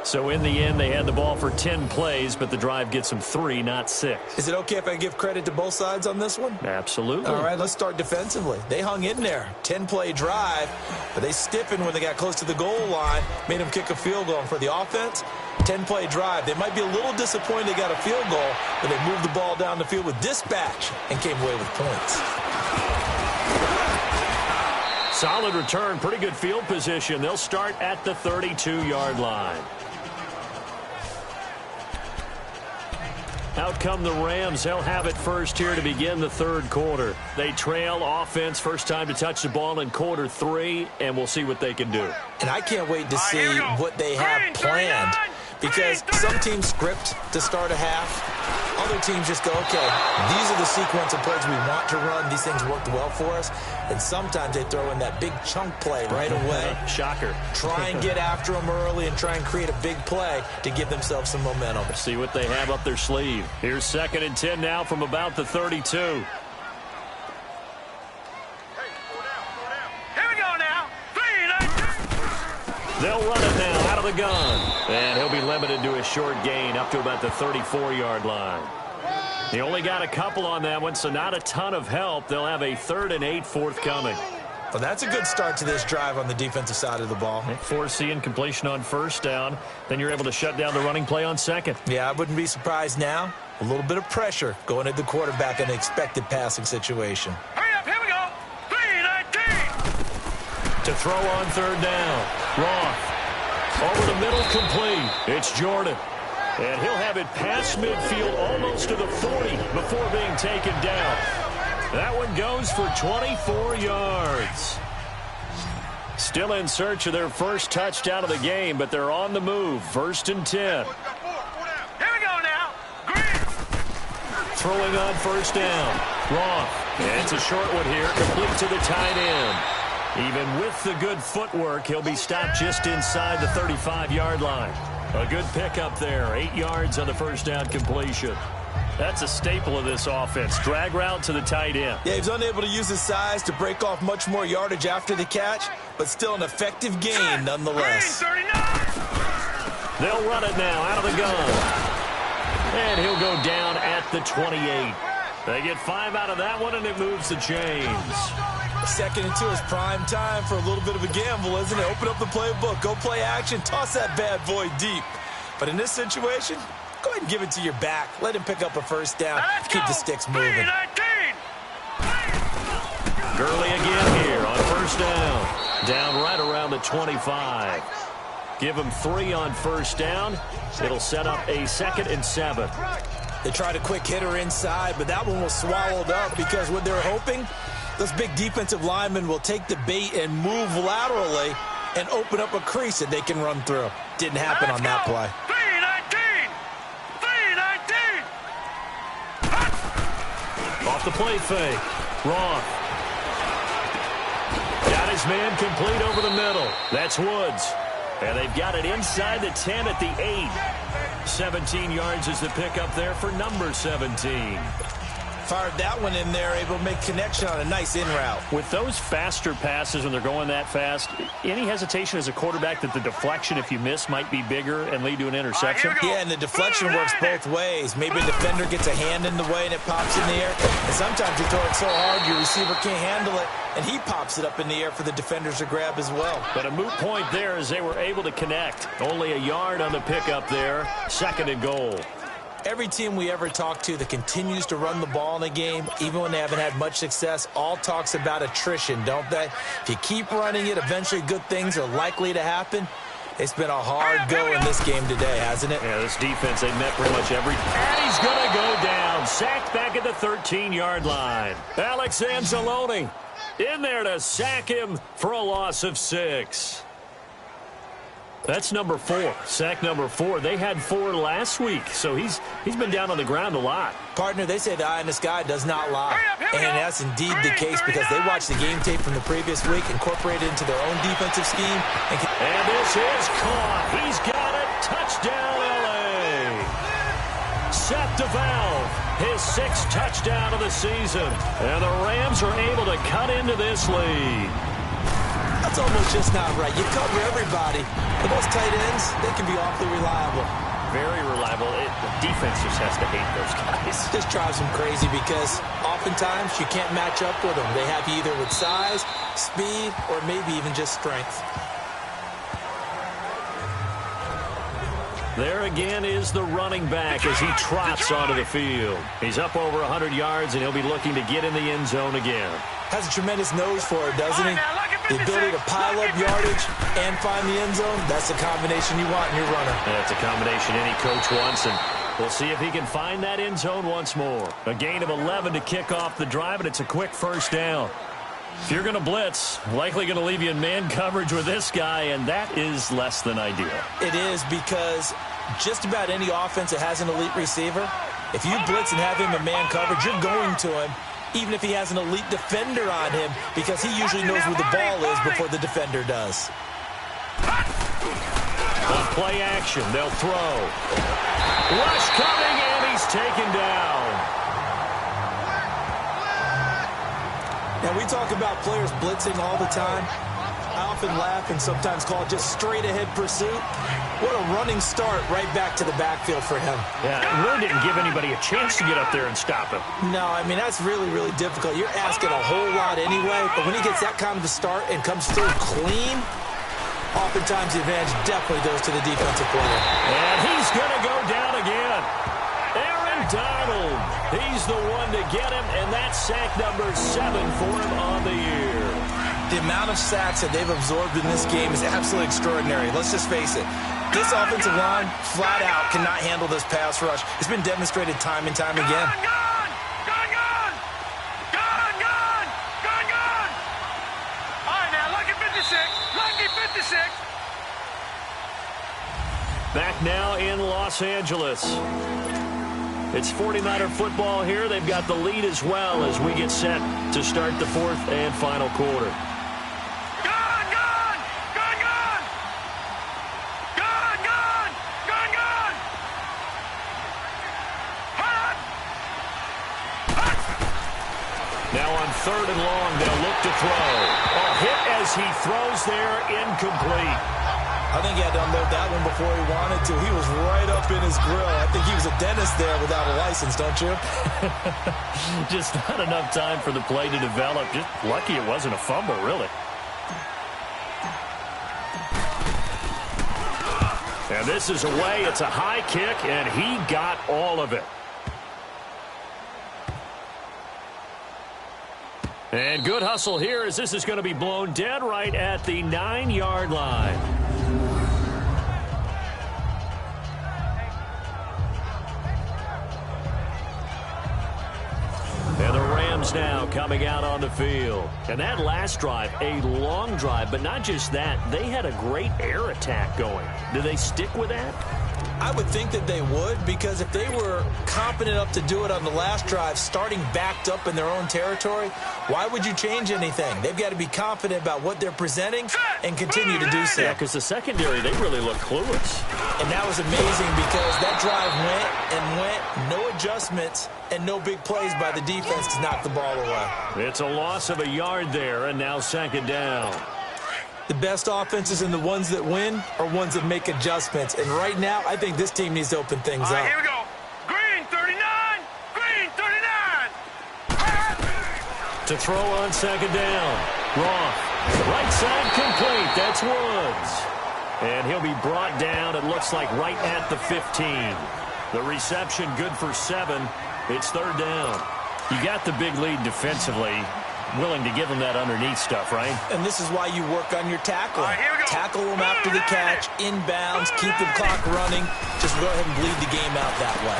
So in the end, they had the ball for 10 plays, but the drive gets them 3, not 6. Is it okay if I give credit to both sides on this one? Absolutely. All right, let's start defensively. They hung in there. 10-play drive, but they stiffened when they got close to the goal line, made them kick a field goal. And for the offense, 10-play drive. They might be a little disappointed they got a field goal, but they moved the ball down the field with dispatch and came away with points. Solid return, pretty good field position. They'll start at the 32-yard line. Out come the Rams. They'll have it first here to begin the third quarter. They trail offense, first time to touch the ball in quarter 3, and we'll see what they can do. And I can't wait to see what they have planned, because some teams script to start a half. Other teams just go, okay, these are the sequence of plays we want to run. These things worked well for us. And sometimes they throw in that big chunk play right away. Shocker. Try and get after them early and try and create a big play to give themselves some momentum. See what they have up their sleeve. Here's 2nd and 10 now from about the 32. Here we go now. 3-9. They'll run it now out of the gun. And he'll be limited to a short gain up to about the 34-yard line. He only got a couple on that one, so not a ton of help. They'll have a 3rd and 8 forthcoming. Well, that's a good start to this drive on the defensive side of the ball. Foreseeing completion on first down. Then you're able to shut down the running play on second. Yeah, I wouldn't be surprised now. A little bit of pressure going at the quarterback in an expected passing situation. Hurry up, here we go. 3-19. To throw on 3rd down. Roth. Over the middle, complete. It's Jordan. And he'll have it past midfield almost to the 40 before being taken down. That one goes for 24 yards. Still in search of their first touchdown of the game, but they're on the move. 1st and 10. Here we go now. Green. Throwing on 1st down. Roth. And it's a short one here, complete to the tight end. Even with the good footwork, he'll be stopped just inside the 35-yard line. A good pickup there. 8 yards on the first down completion. That's a staple of this offense. Drag route to the tight end. Yeah, he's unable to use his size to break off much more yardage after the catch, but still an effective gain nonetheless. They'll run it now out of the gun. And he'll go down at the 28. They get 5 out of that one, and it moves the chains. 2nd and 2 is prime time for a little bit of a gamble, isn't it? Open up the playbook, go play action, toss that bad boy deep. But in this situation, go ahead and give it to your back. Let him pick up a first down. Keep the sticks moving. Gurley again here on 1st down. Down right around the 25. Give him 3 on 1st down. It'll set up a 2nd and 7. They tried a quick hitter inside, but that one was swallowed up because what they're hoping, those big defensive linemen will take the bait and move laterally and open up a crease that they can run through. Didn't happen on that play. 3-19. Off the play fake. Roth. Got his man complete over the middle. That's Woods. And they've got it inside the 10 at the 8. 17 yards is the pickup there for number 17. Fired that one in there, able to make connection on a nice in route. With those faster passes when they're going that fast, any hesitation as a quarterback that the deflection, if you miss, might be bigger and lead to an interception? Yeah, and the deflection works both ways. Maybe a defender gets a hand in the way and it pops in the air. And sometimes you throw it so hard your receiver can't handle it, and he pops it up in the air for the defenders to grab as well. But a moot point there as they were able to connect. Only a yard on the pickup there. 2nd and goal. Every team we ever talk to that continues to run the ball in a game, even when they haven't had much success, all talks about attrition, don't they? If you keep running it, eventually good things are likely to happen. It's been a hard go in this game today, hasn't it? Yeah, this defense, they met pretty much every... And he's going to go down. Sacked back at the 13-yard line. Alex Anzalone in there to sack him for a loss of 6. That's number 4. Sack number 4. They had 4 last week, so he's been down on the ground a lot. Partner, they say the eye in the sky does not lie. And that's indeed the case because they watched the game tape from the previous week, incorporated it into their own defensive scheme. And this is caught. He's got it. Touchdown, L.A. set to valve. His 6th touchdown of the season. And the Rams are able to cut into this lead. That's almost just not right. You cover everybody. But those tight ends, they can be awfully reliable. Very reliable. The defense just has to hate those guys. Just drives them crazy because oftentimes you can't match up with them. They have you either with size, speed, or maybe even just strength. There again is the running back as he trots onto the field. He's up over 100 yards, and he'll be looking to get in the end zone again. Has a tremendous nose for it, doesn't he? The ability to pile up yardage and find the end zone, that's the combination you want in your runner. That's a combination any coach wants, and we'll see if he can find that end zone once more. A gain of 11 to kick off the drive, and it's a quick first down. If you're going to blitz, likely going to leave you in man coverage with this guy, and that is less than ideal. It is because just about any offense that has an elite receiver, if you blitz and have him in man coverage, you're going to him, even if he has an elite defender on him, because he usually knows where the ball is before the defender does. On play action, they'll throw. Rush coming, and he's taken down. Now, we talk about players blitzing all the time. I often laugh and sometimes call it just straight-ahead pursuit. What a running start right back to the backfield for him. Yeah, it really didn't give anybody a chance to get up there and stop him. No, I mean, that's really, really difficult. You're asking a whole lot anyway, but when he gets that kind of a start and comes through clean, oftentimes the advantage definitely goes to the defensive player. And he's going to go down again. Aaron Donald, he's the one to get him, and that's sack number 7 for him on the year. The amount of sacks that they've absorbed in this game is absolutely extraordinary. Let's just face it. This offensive line, flat out, cannot handle this pass rush. It's been demonstrated time and time again. All right, now, lucky 56. Lucky 56. Back now in Los Angeles. It's 49er football here. They've got the lead as well as we get set to start the 4th and final quarter. Now on 3rd and long, they'll look to throw. A hit as he throws there, incomplete. I think he had to unload that one before he wanted to. He was right up in his grill. I think he was a dentist there without a license, don't you? Just not enough time for the play to develop. Just lucky it wasn't a fumble, really. And this is away. It's a high kick, and he got all of it. And good hustle here as this is going to be blown dead right at the 9-yard line. And the Rams now coming out on the field. And that last drive, a long drive, but not just that. They had a great air attack going. Do they stick with that? I would think that they would, because if they were competent enough to do it on the last drive, starting backed up in their own territory, why would you change anything? They've got to be confident about what they're presenting and continue to do so. Yeah, because the secondary, they really look clueless. And that was amazing because that drive went and went, no adjustments, and no big plays by the defense to knock the ball away. It's a loss of a yard there, and now 2nd down. The best offenses and the ones that win are ones that make adjustments. And right now, I think this team needs to open things up. Here we go. Green 39. Green 39. To throw on 2nd down. Roth. Right side complete. That's Woods. And he'll be brought down, it looks like, right at the 15. The reception good for 7. It's 3rd down. You got the big lead defensively. Willing to give them that underneath stuff, right? And this is why you work on your tackling. All right, here we go. Tackle them after the catch, inbounds, keep the clock running. Just go ahead and bleed the game out that way.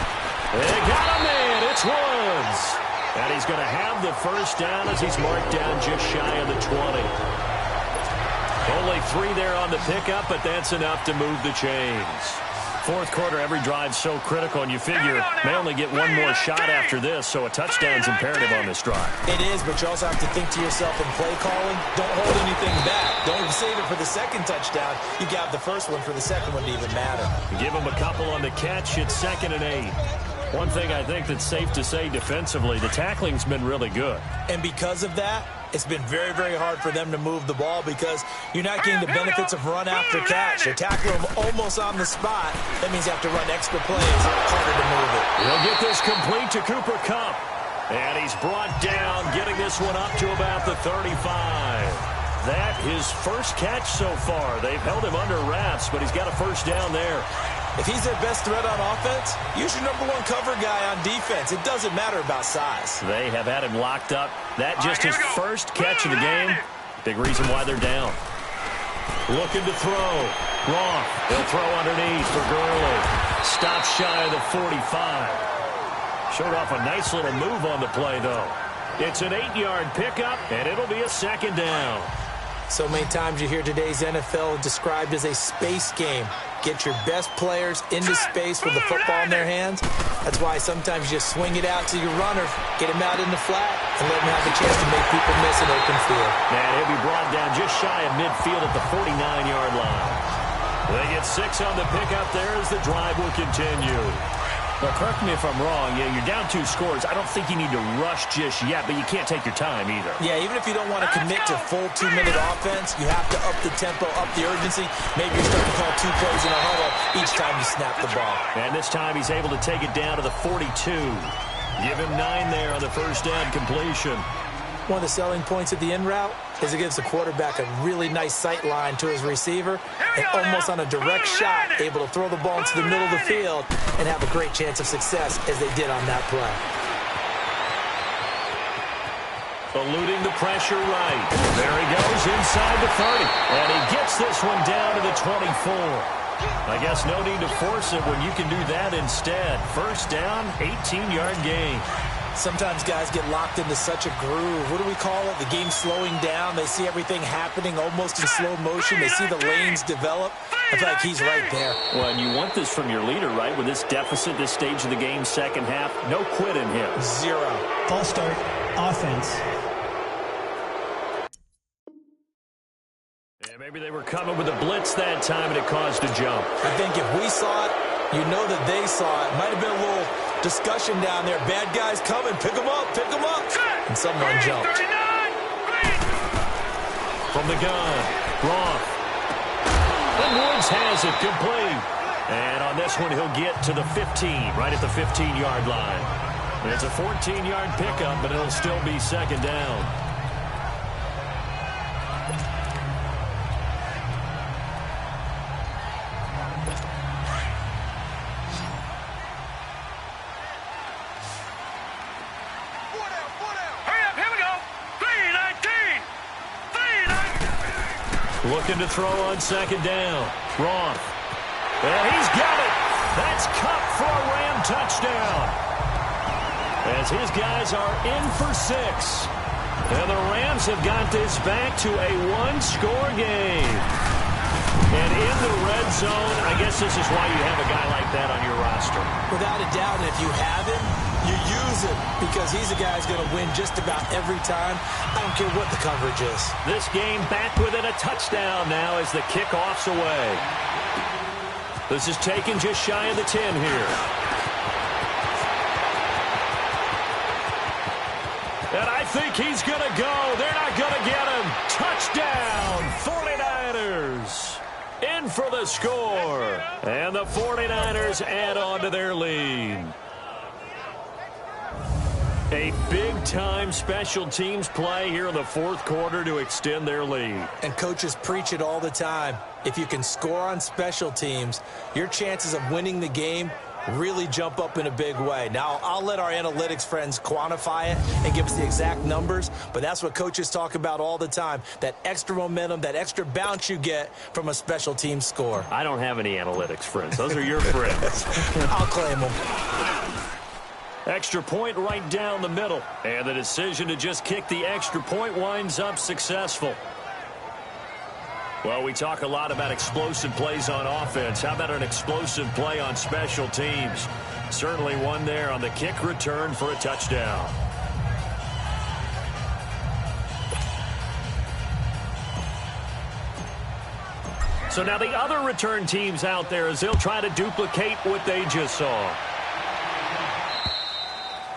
They got him in. It's Woods. And he's going to have the first down as he's marked down just shy of the 20. Only 3 there on the pickup, but that's enough to move the chains. 4th quarter, every drive's so critical, and you figure may only get one more shot after this, so a touchdown's imperative on this drive. It is, but you also have to think to yourself in play calling, don't hold anything back. Don't save it for the 2nd touchdown. You got the first one for the 2nd one to even matter. Give him a couple on the catch. It's 2nd and 8. One thing I think that's safe to say defensively, the tackling's been really good. And because of that, it's been very, very hard for them to move the ball because you're not getting the benefits of run after catch. They're tackling them almost on the spot. That means you have to run extra plays, harder to move it. He'll get this complete to Cooper Kupp. And he's brought down, getting this one up to about the 35. That his first catch so far. They've held him under wraps, but he's got a first down there. If he's their best threat on offense, use your #1 cover guy on defense. It doesn't matter about size. They have had him locked up. That just his first catch of the game. Big reason why they're down. Looking to throw. Roth. He'll throw underneath for Gurley. Stop shy of the 45. Showed off a nice little move on the play, though. It's an 8-yard pickup, and it'll be a second down. So many times you hear today's NFL described as a space game. Get your best players into space with the football in their hands. That's why sometimes you just swing it out to your runner, get him out in the flat, and let him have a chance to make people miss an open field. And he'll be brought down just shy of midfield at the 49-yard line. They get 6 on the pickup there as the drive will continue. Well, correct me if I'm wrong. Yeah, you're down 2 scores. I don't think you need to rush just yet, but you can't take your time either. Yeah, even if you don't want to commit to full 2-minute offense, you have to up the tempo, up the urgency. Maybe you're starting to call 2 plays in a huddle each time you snap the ball. And this time he's able to take it down to the 42. Give him 9 there on the first down completion. One of the selling points of the in route is it gives the quarterback a really nice sight line to his receiver and almost on a direct shot able to throw the ball into the middle of the field and have a great chance of success as they did on that play. Eluding the pressure right. There he goes inside the 30. And he gets this one down to the 24. I guess no need to force it when you can do that instead. First down, 18-yard gain. Sometimes guys get locked into such a groove. What do we call it? The game slowing down. They see everything happening almost in slow motion. They see the lanes develop. I feel like he's right there. Well, and you want this from your leader, right? With this deficit, this stage of the game, second half, no quit in him. 0. False start, offense. Yeah, maybe they were coming with a blitz that time and it caused a jump. I think if we saw it, you know that they saw it. Might have been a little discussion down there. Bad guys coming. Pick them up. Pick them up. And someone jumped. From the gun, Roth. And Woods has it complete. And on this one, he'll get to the 15, right at the 15-yard line. And it's a 14-yard pickup, but it'll still be second down. Looking to throw on second down. Roth. And he's got it. That's Kupp for a Ram touchdown. As his guys are in for 6. And the Rams have got this back to a 1-score game. And in the red zone, I guess this is why you have a guy like that on your roster. Without a doubt, if you have him, you use him because he's a guy who's going to win just about every time. I don't care what the coverage is. This game back within a touchdown now as the kickoff's away. This is taken just shy of the 10 here. And I think he's going to go. They're not going to get him. Touchdown, 49ers. In for the score. And the 49ers add on to their lead. A big-time special teams play here in the fourth quarter to extend their lead. And coaches preach it all the time. If you can score on special teams, your chances of winning the game really jump up in a big way. Now, I'll let our analytics friends quantify it and give us the exact numbers, but that's what coaches talk about all the time, that extra momentum, that extra bounce you get from a special team score. I don't have any analytics friends. Those are your friends. I'll claim them. Extra point right down the middle. And the decision to just kick the extra point winds up successful. Well, we talk a lot about explosive plays on offense. How about an explosive play on special teams? Certainly one there on the kick return for a touchdown. So now the other return teams out there as they'll try to duplicate what they just saw.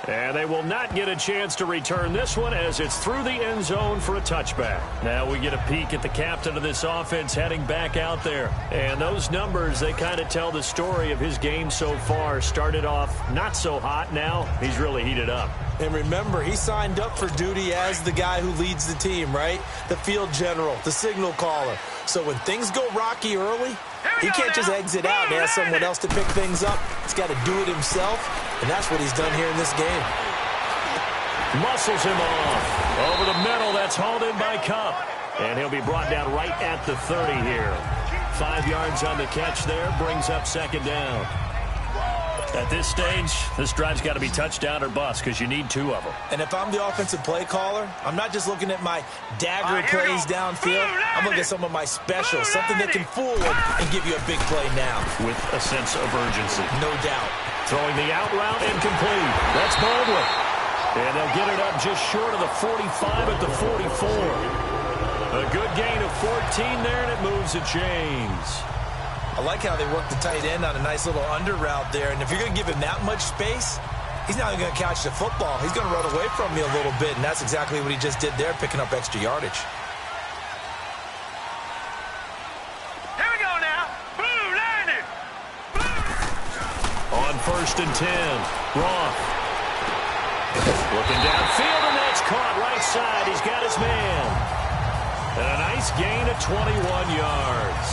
And they will not get a chance to return this one as it's through the end zone for a touchback. Now we get a peek at the captain of this offense heading back out there. And those numbers, they kind of tell the story of his game so far. Started off not so hot. Now he's really heated up. And remember, he signed up for duty as the guy who leads the team, right? The field general, the signal caller. So when things go rocky early, he can't just exit out and ask someone else to pick things up. He's got to do it himself, and that's what he's done here in this game. Muscles him off. Over the middle, that's hauled in by Cup. And he'll be brought down right at the 30 here. 5 yards on the catch there, brings up second down. At this stage, this drive's got to be touchdown or bust because you need 2 of them. And if I'm the offensive play caller, I'm not just looking at my dagger plays downfield. I'm looking at some of my specials, something that can fool them and give you a big play now. With a sense of urgency. No doubt. Throwing the out route incomplete. That's Baldwin. And they'll get it up just short of the 45 at the 44. A good gain of 14 there, and it moves the chains. I like how they work the tight end on a nice little under route there. And if you're going to give him that much space, he's not even going to catch the football. He's going to run away from me a little bit, and that's exactly what he just did there, picking up extra yardage. Here we go now. Blue landed. On 1st and 10, Roth. Looking downfield, and that's caught right side. He's got his man. And a nice gain of 21 yards.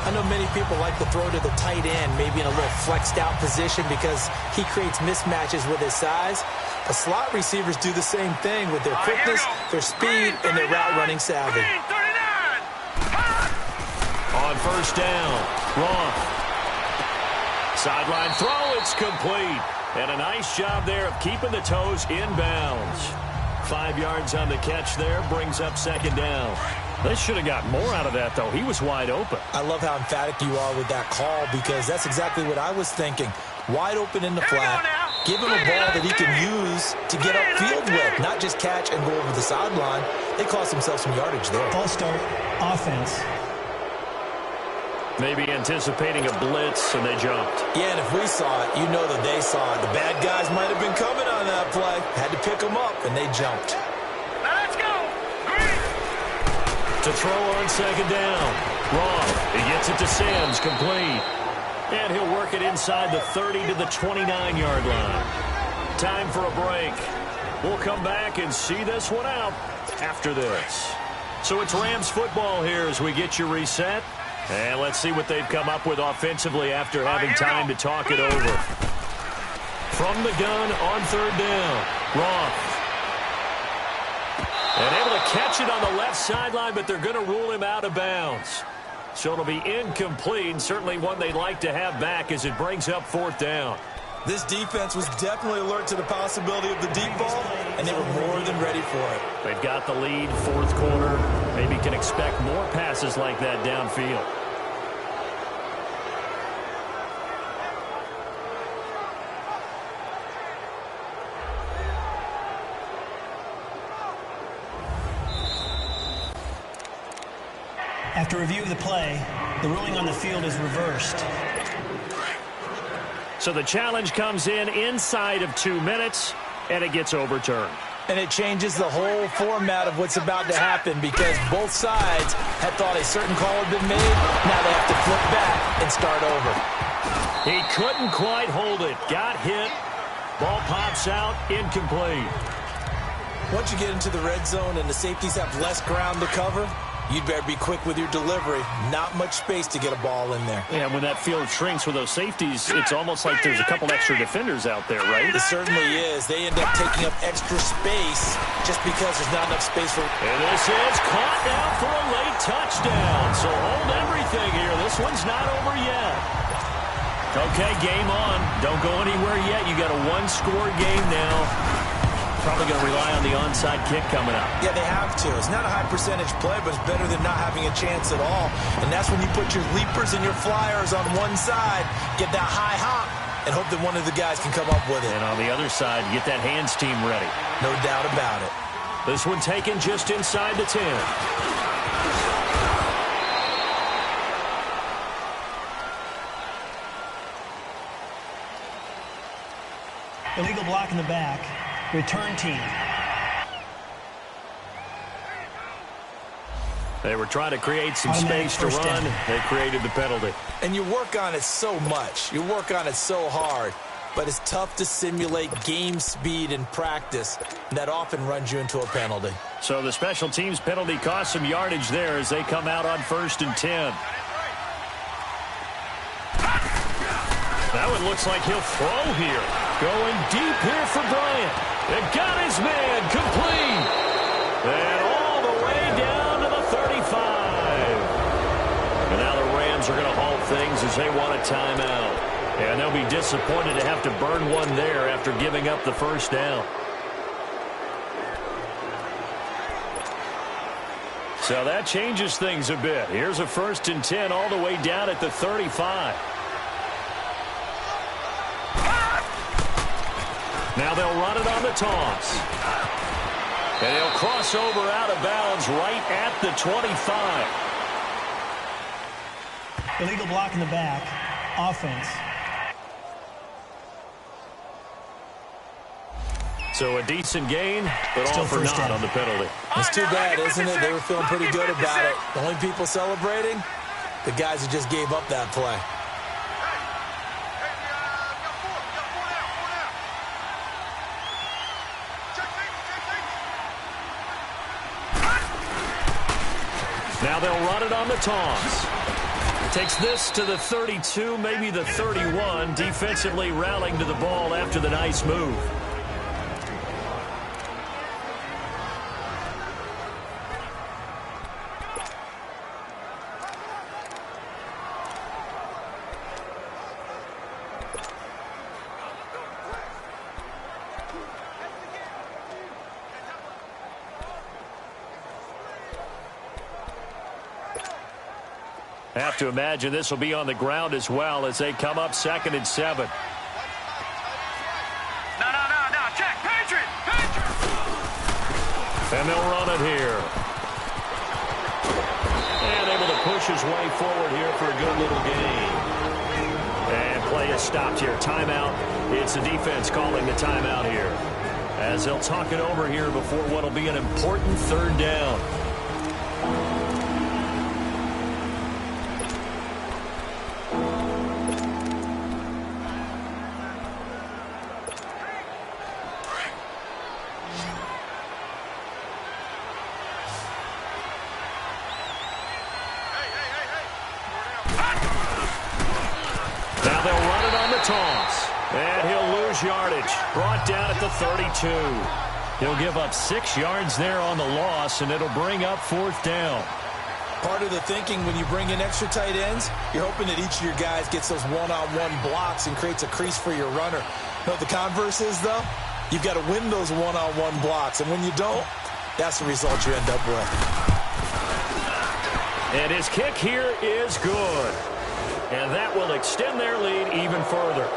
I know many people like to throw to the tight end, maybe in a little flexed out position because he creates mismatches with his size. But slot receivers do the same thing with their quickness, their speed, and their route running savvy. On 1st down, Roth. Sideline throw, it's complete. And a nice job there of keeping the toes inbounds. 5 yards on the catch there, brings up second down. They should have got more out of that, though. He was wide open. I love how emphatic you are with that call because that's exactly what I was thinking. Wide open in the flat. Give him a ball that he can use to get upfield with, not just catch and go over the sideline. They cost themselves some yardage there. Ball start, offense. Maybe anticipating a blitz, and they jumped. Yeah, and if we saw it, you know that they saw it. The bad guys might have been coming on that play. Had to pick them up, and they jumped. Let's go. Green. To throw on second down. Wrong. He gets it to Sims, complete. And he'll work it inside the 30 to the 29-yard line. Time for a break. We'll come back and see this one out after this. So it's Rams football here as we get you reset. And let's see what they've come up with offensively after having time to talk it over. From the gun on 3rd down. Roth. And able to catch it on the left sideline, but they're going to rule him out of bounds. So it'll be incomplete, and certainly one they'd like to have back as it brings up 4th down. This defense was definitely alert to the possibility of the deep ball, and they were more than ready for it. They've got the lead, 4th quarter. Maybe can expect more passes like that downfield. After review of the play, the ruling on the field is reversed. So the challenge comes in inside of 2 minutes, and it gets overturned. And it changes the whole format of what's about to happen because both sides had thought a certain call had been made. Now they have to flip back and start over. He couldn't quite hold it. Got hit. Ball pops out. Incomplete. Once you get into the red zone and the safeties have less ground to cover, you'd better be quick with your delivery. Not much space to get a ball in there. Yeah, when that field shrinks with those safeties, it's almost like there's a couple extra defenders out there, right? It certainly is. They end up taking up extra space just because there's not enough space for... And this is caught now for a late touchdown. So hold everything here. This one's not over yet. Okay, game on. Don't go anywhere yet. You got a one-score game now. Probably going to rely on the onside kick coming up. Yeah, they have to. It's not a high percentage play, but it's better than not having a chance at all. And that's when you put your leapers and your flyers on one side, get that high hop, and hope that one of the guys can come up with it. And on the other side, get that hands team ready. No doubt about it. This one taken just inside the 10. Illegal block in the back. Return team. They were trying to create some space to run. They created the penalty. And you work on it so much. You work on it so hard. But it's tough to simulate game speed in practice. And that often runs you into a penalty. So the special teams penalty cost some yardage there as they come out on 1st and 10. That one looks like he'll throw here. Going deep here for Bryant. It got his man complete. And all the way down to the 35. And now the Rams are going to halt things as they want a timeout. And they'll be disappointed to have to burn one there after giving up the first down. So that changes things a bit. Here's a 1st and 10 all the way down at the 35. Now they'll run it on the toss. And he'll cross over out of bounds right at the 25. Illegal block in the back. Offense. So a decent gain, but all for naught on the penalty. It's too bad, isn't it? They were feeling pretty good about it. The only people celebrating, the guys who just gave up that play. Now they'll run it on the toss. Takes this to the 32, maybe the 31. Defensively rallying to the ball after the nice move. Have to imagine this will be on the ground as well as they come up 2nd and 7. No. Check. Patriot. And they'll run it here. And able to push his way forward here for a good little gain. And play is stopped here. Timeout. It's the defense calling the timeout here. As they'll talk it over here before what will be an important 3rd down. Toss. And he'll lose yardage. Brought down at the 32. He'll give up 6 yards there on the loss, and it'll bring up 4th down. Part of the thinking when you bring in extra tight ends, you're hoping that each of your guys gets those one-on-one blocks and creates a crease for your runner. You know what the converse is, though? You've got to win those one-on-one blocks, and when you don't, that's the result you end up with. And his kick here is good. And that will extend their lead even further.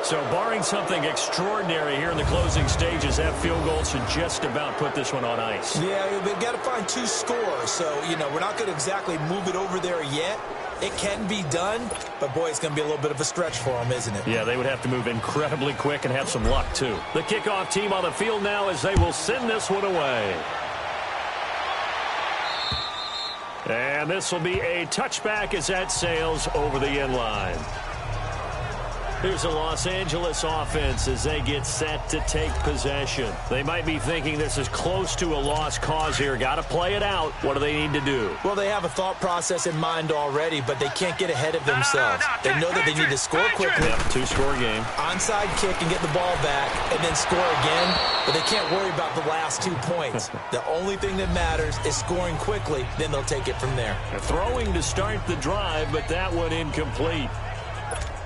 So barring something extraordinary here in the closing stages, that field goal should just about put this one on ice. Yeah, they've got to find 2 scores. So, we're not going to exactly move it over there yet. It can be done, but, boy, it's going to be a little bit of a stretch for them, isn't it? Yeah, they would have to move incredibly quick and have some luck, too. The kickoff team on the field now as they will send this one away. And this will be a touchback as that sails over the end line. Here's the Los Angeles offense as they get set to take possession. They might be thinking this is close to a lost cause here. Got to play it out. What do they need to do? Well, they have a thought process in mind already, but they can't get ahead of themselves. They know that they need to score quickly. Yep, 2-score game. Onside kick and get the ball back and then score again, but they can't worry about the last 2 points. The only thing that matters is scoring quickly, then they'll take it from there. They're throwing to start the drive, but that one incomplete.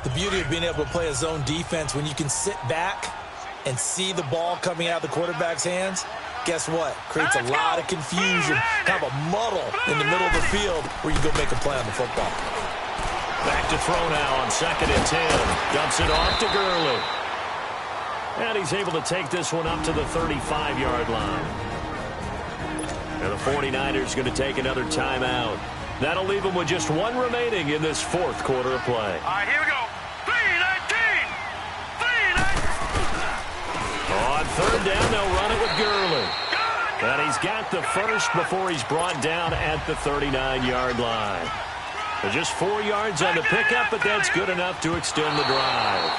The beauty of being able to play a zone defense when you can sit back and see the ball coming out of the quarterback's hands, guess what? Creates a lot of confusion, kind of a muddle in the middle of the field where you go make a play on the football. Back to throw now on 2nd and 10. Dumps it off to Gurley. And he's able to take this one up to the 35-yard line. And the 49ers going to take another timeout. That'll leave them with just 1 remaining in this 4th quarter of play. All right, here we go. 3-19. On third down, they'll run it with Gurley. And he's got the first before he's brought down at the 39-yard line. There's just 4 yards on the pickup, but that's good enough to extend the drive.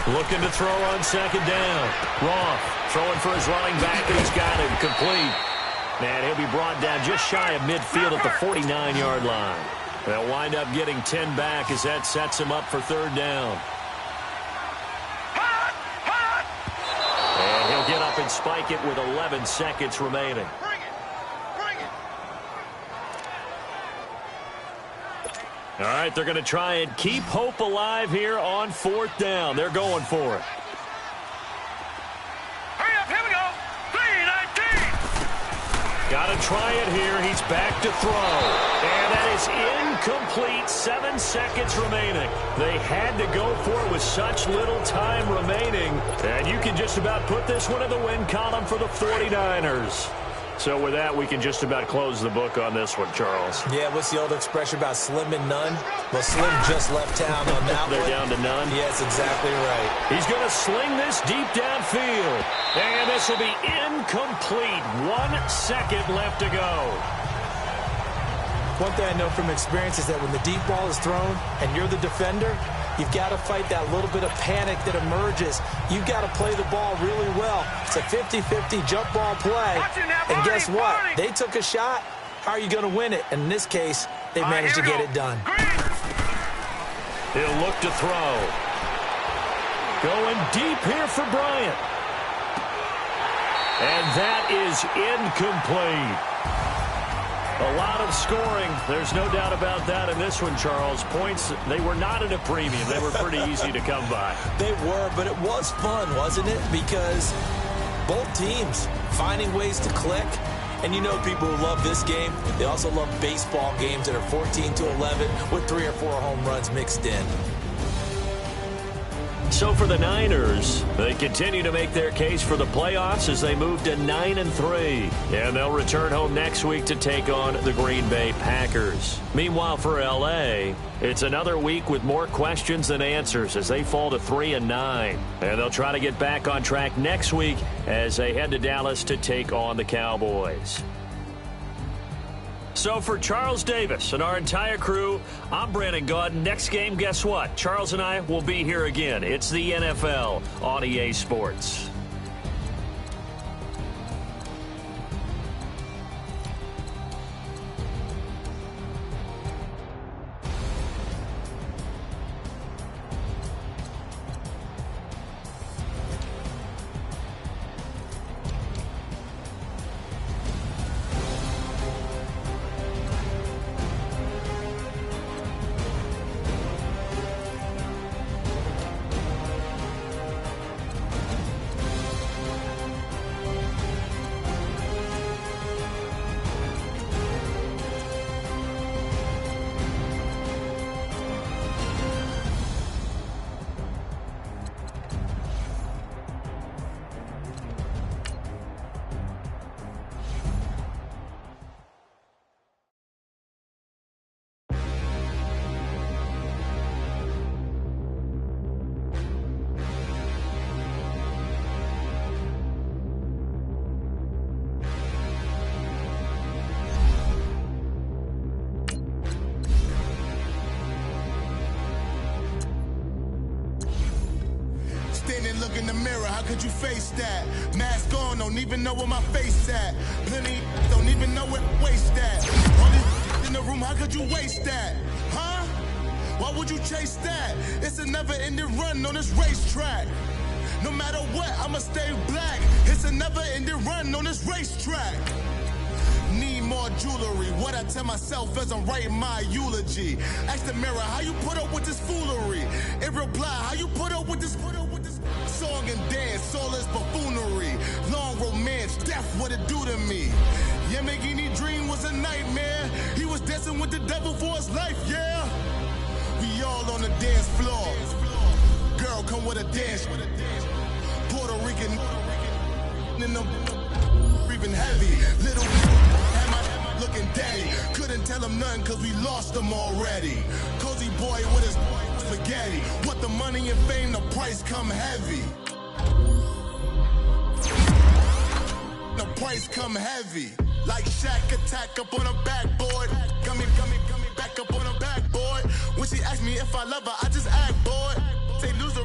Looking to throw on second down. Roth throwing for his running back, and he's got him complete. And he'll be brought down just shy of midfield at the 49-yard line. They'll wind up getting 10 back as that sets him up for third down. And he'll get up and spike it with 11 seconds remaining. All right, they're going to try and keep hope alive here on fourth down. They're going for it. Hurry up, here we go. 3-19. Got to try it here. He's back to throw. And that is incomplete. 7 seconds remaining. They had to go for it with such little time remaining. And you can just about put this one in the win column for the 49ers. So with that, we can just about close the book on this one, Charles. Yeah, what's the old expression about slim and none? Well, Slim just left town on that They're one. down to none? Yes, exactly right. He's going to sling this deep downfield. And this will be incomplete. 1 second left to go. One thing I know from experience is that when the deep ball is thrown and you're the defender, you've got to fight that little bit of panic that emerges. You've got to play the ball really well. It's a 50-50 jump ball play. And guess what? They took a shot. How are you going to win it? And in this case, they managed to get it done. He'll look to throw. Going deep here for Bryant. And that is incomplete. A lot of scoring. There's no doubt about that in this one, Charles. Points, they were not at a premium. They were pretty easy to come by. They were, but it was fun, wasn't it? Because both teams finding ways to click. And you know people who love this game, they also love baseball games that are 14-11 with 3 or 4 home runs mixed in. So for the Niners, they continue to make their case for the playoffs as they move to 9-3. And they'll return home next week to take on the Green Bay Packers. Meanwhile, for L.A., it's another week with more questions than answers as they fall to 3-9. And they'll try to get back on track next week as they head to Dallas to take on the Cowboys. So for Charles Davis and our entire crew, I'm Brandon Gaudin. Next game, guess what? Charles and I will be here again. It's the NFL on EA Sports. Look in the mirror, how could you face that? Mask on, don't even know where my face at. Plenty don't even know where waste at. All this in the room, how could you waste that? Huh? Why would you chase that? It's a never-ending run on this racetrack. No matter what, I'ma stay black. It's a never-ending run on this racetrack. Need more jewelry. What I tell myself as I'm writing my eulogy. Ask the mirror, how you put up with this foolery? It reply, how you put up with this song and dance, soulless buffoonery. Long romance, death, what it do to me. Yamagini dream was a nightmare. He was dancing with the devil for his life, yeah. We all on the dance floor. Girl, come with a dance. Puerto Rican in the breathing heavy. Little had my looking daddy. Couldn't tell him nothing cause we lost him already. Cozy boy with his spaghetti. What the money and fame, the price come heavy. The price come heavy. Like Shaq attack up on a backboard. Gummy, back up on a backboard. When she asked me if I love her, I just act bored. Say loser,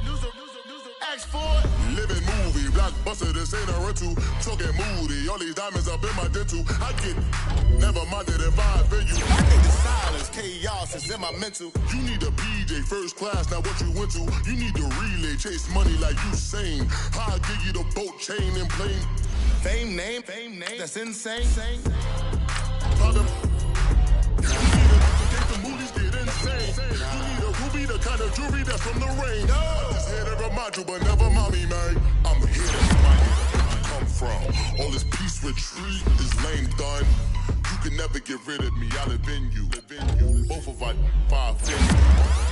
ask for it. Living movie, blockbuster, this ain't a rental. Talking moody, all these diamonds up in my dental. I get never minded if I offend you. I think the silence, chaos is in my mental. You need a PJ first class, not what you went to. You need to relay, chase money like you sane. I'll give you the boat, chain, and plane. Fame name, that's insane. Father, you need the movies get insane. You need a ruby, the kind of jewelry that's from the rain. I'm just here to remind you, but never mommy, man. I'm here to remind you where I come from. All this peace retreat is lame done. You can never get rid of me, I live in you. Both of our 5 things.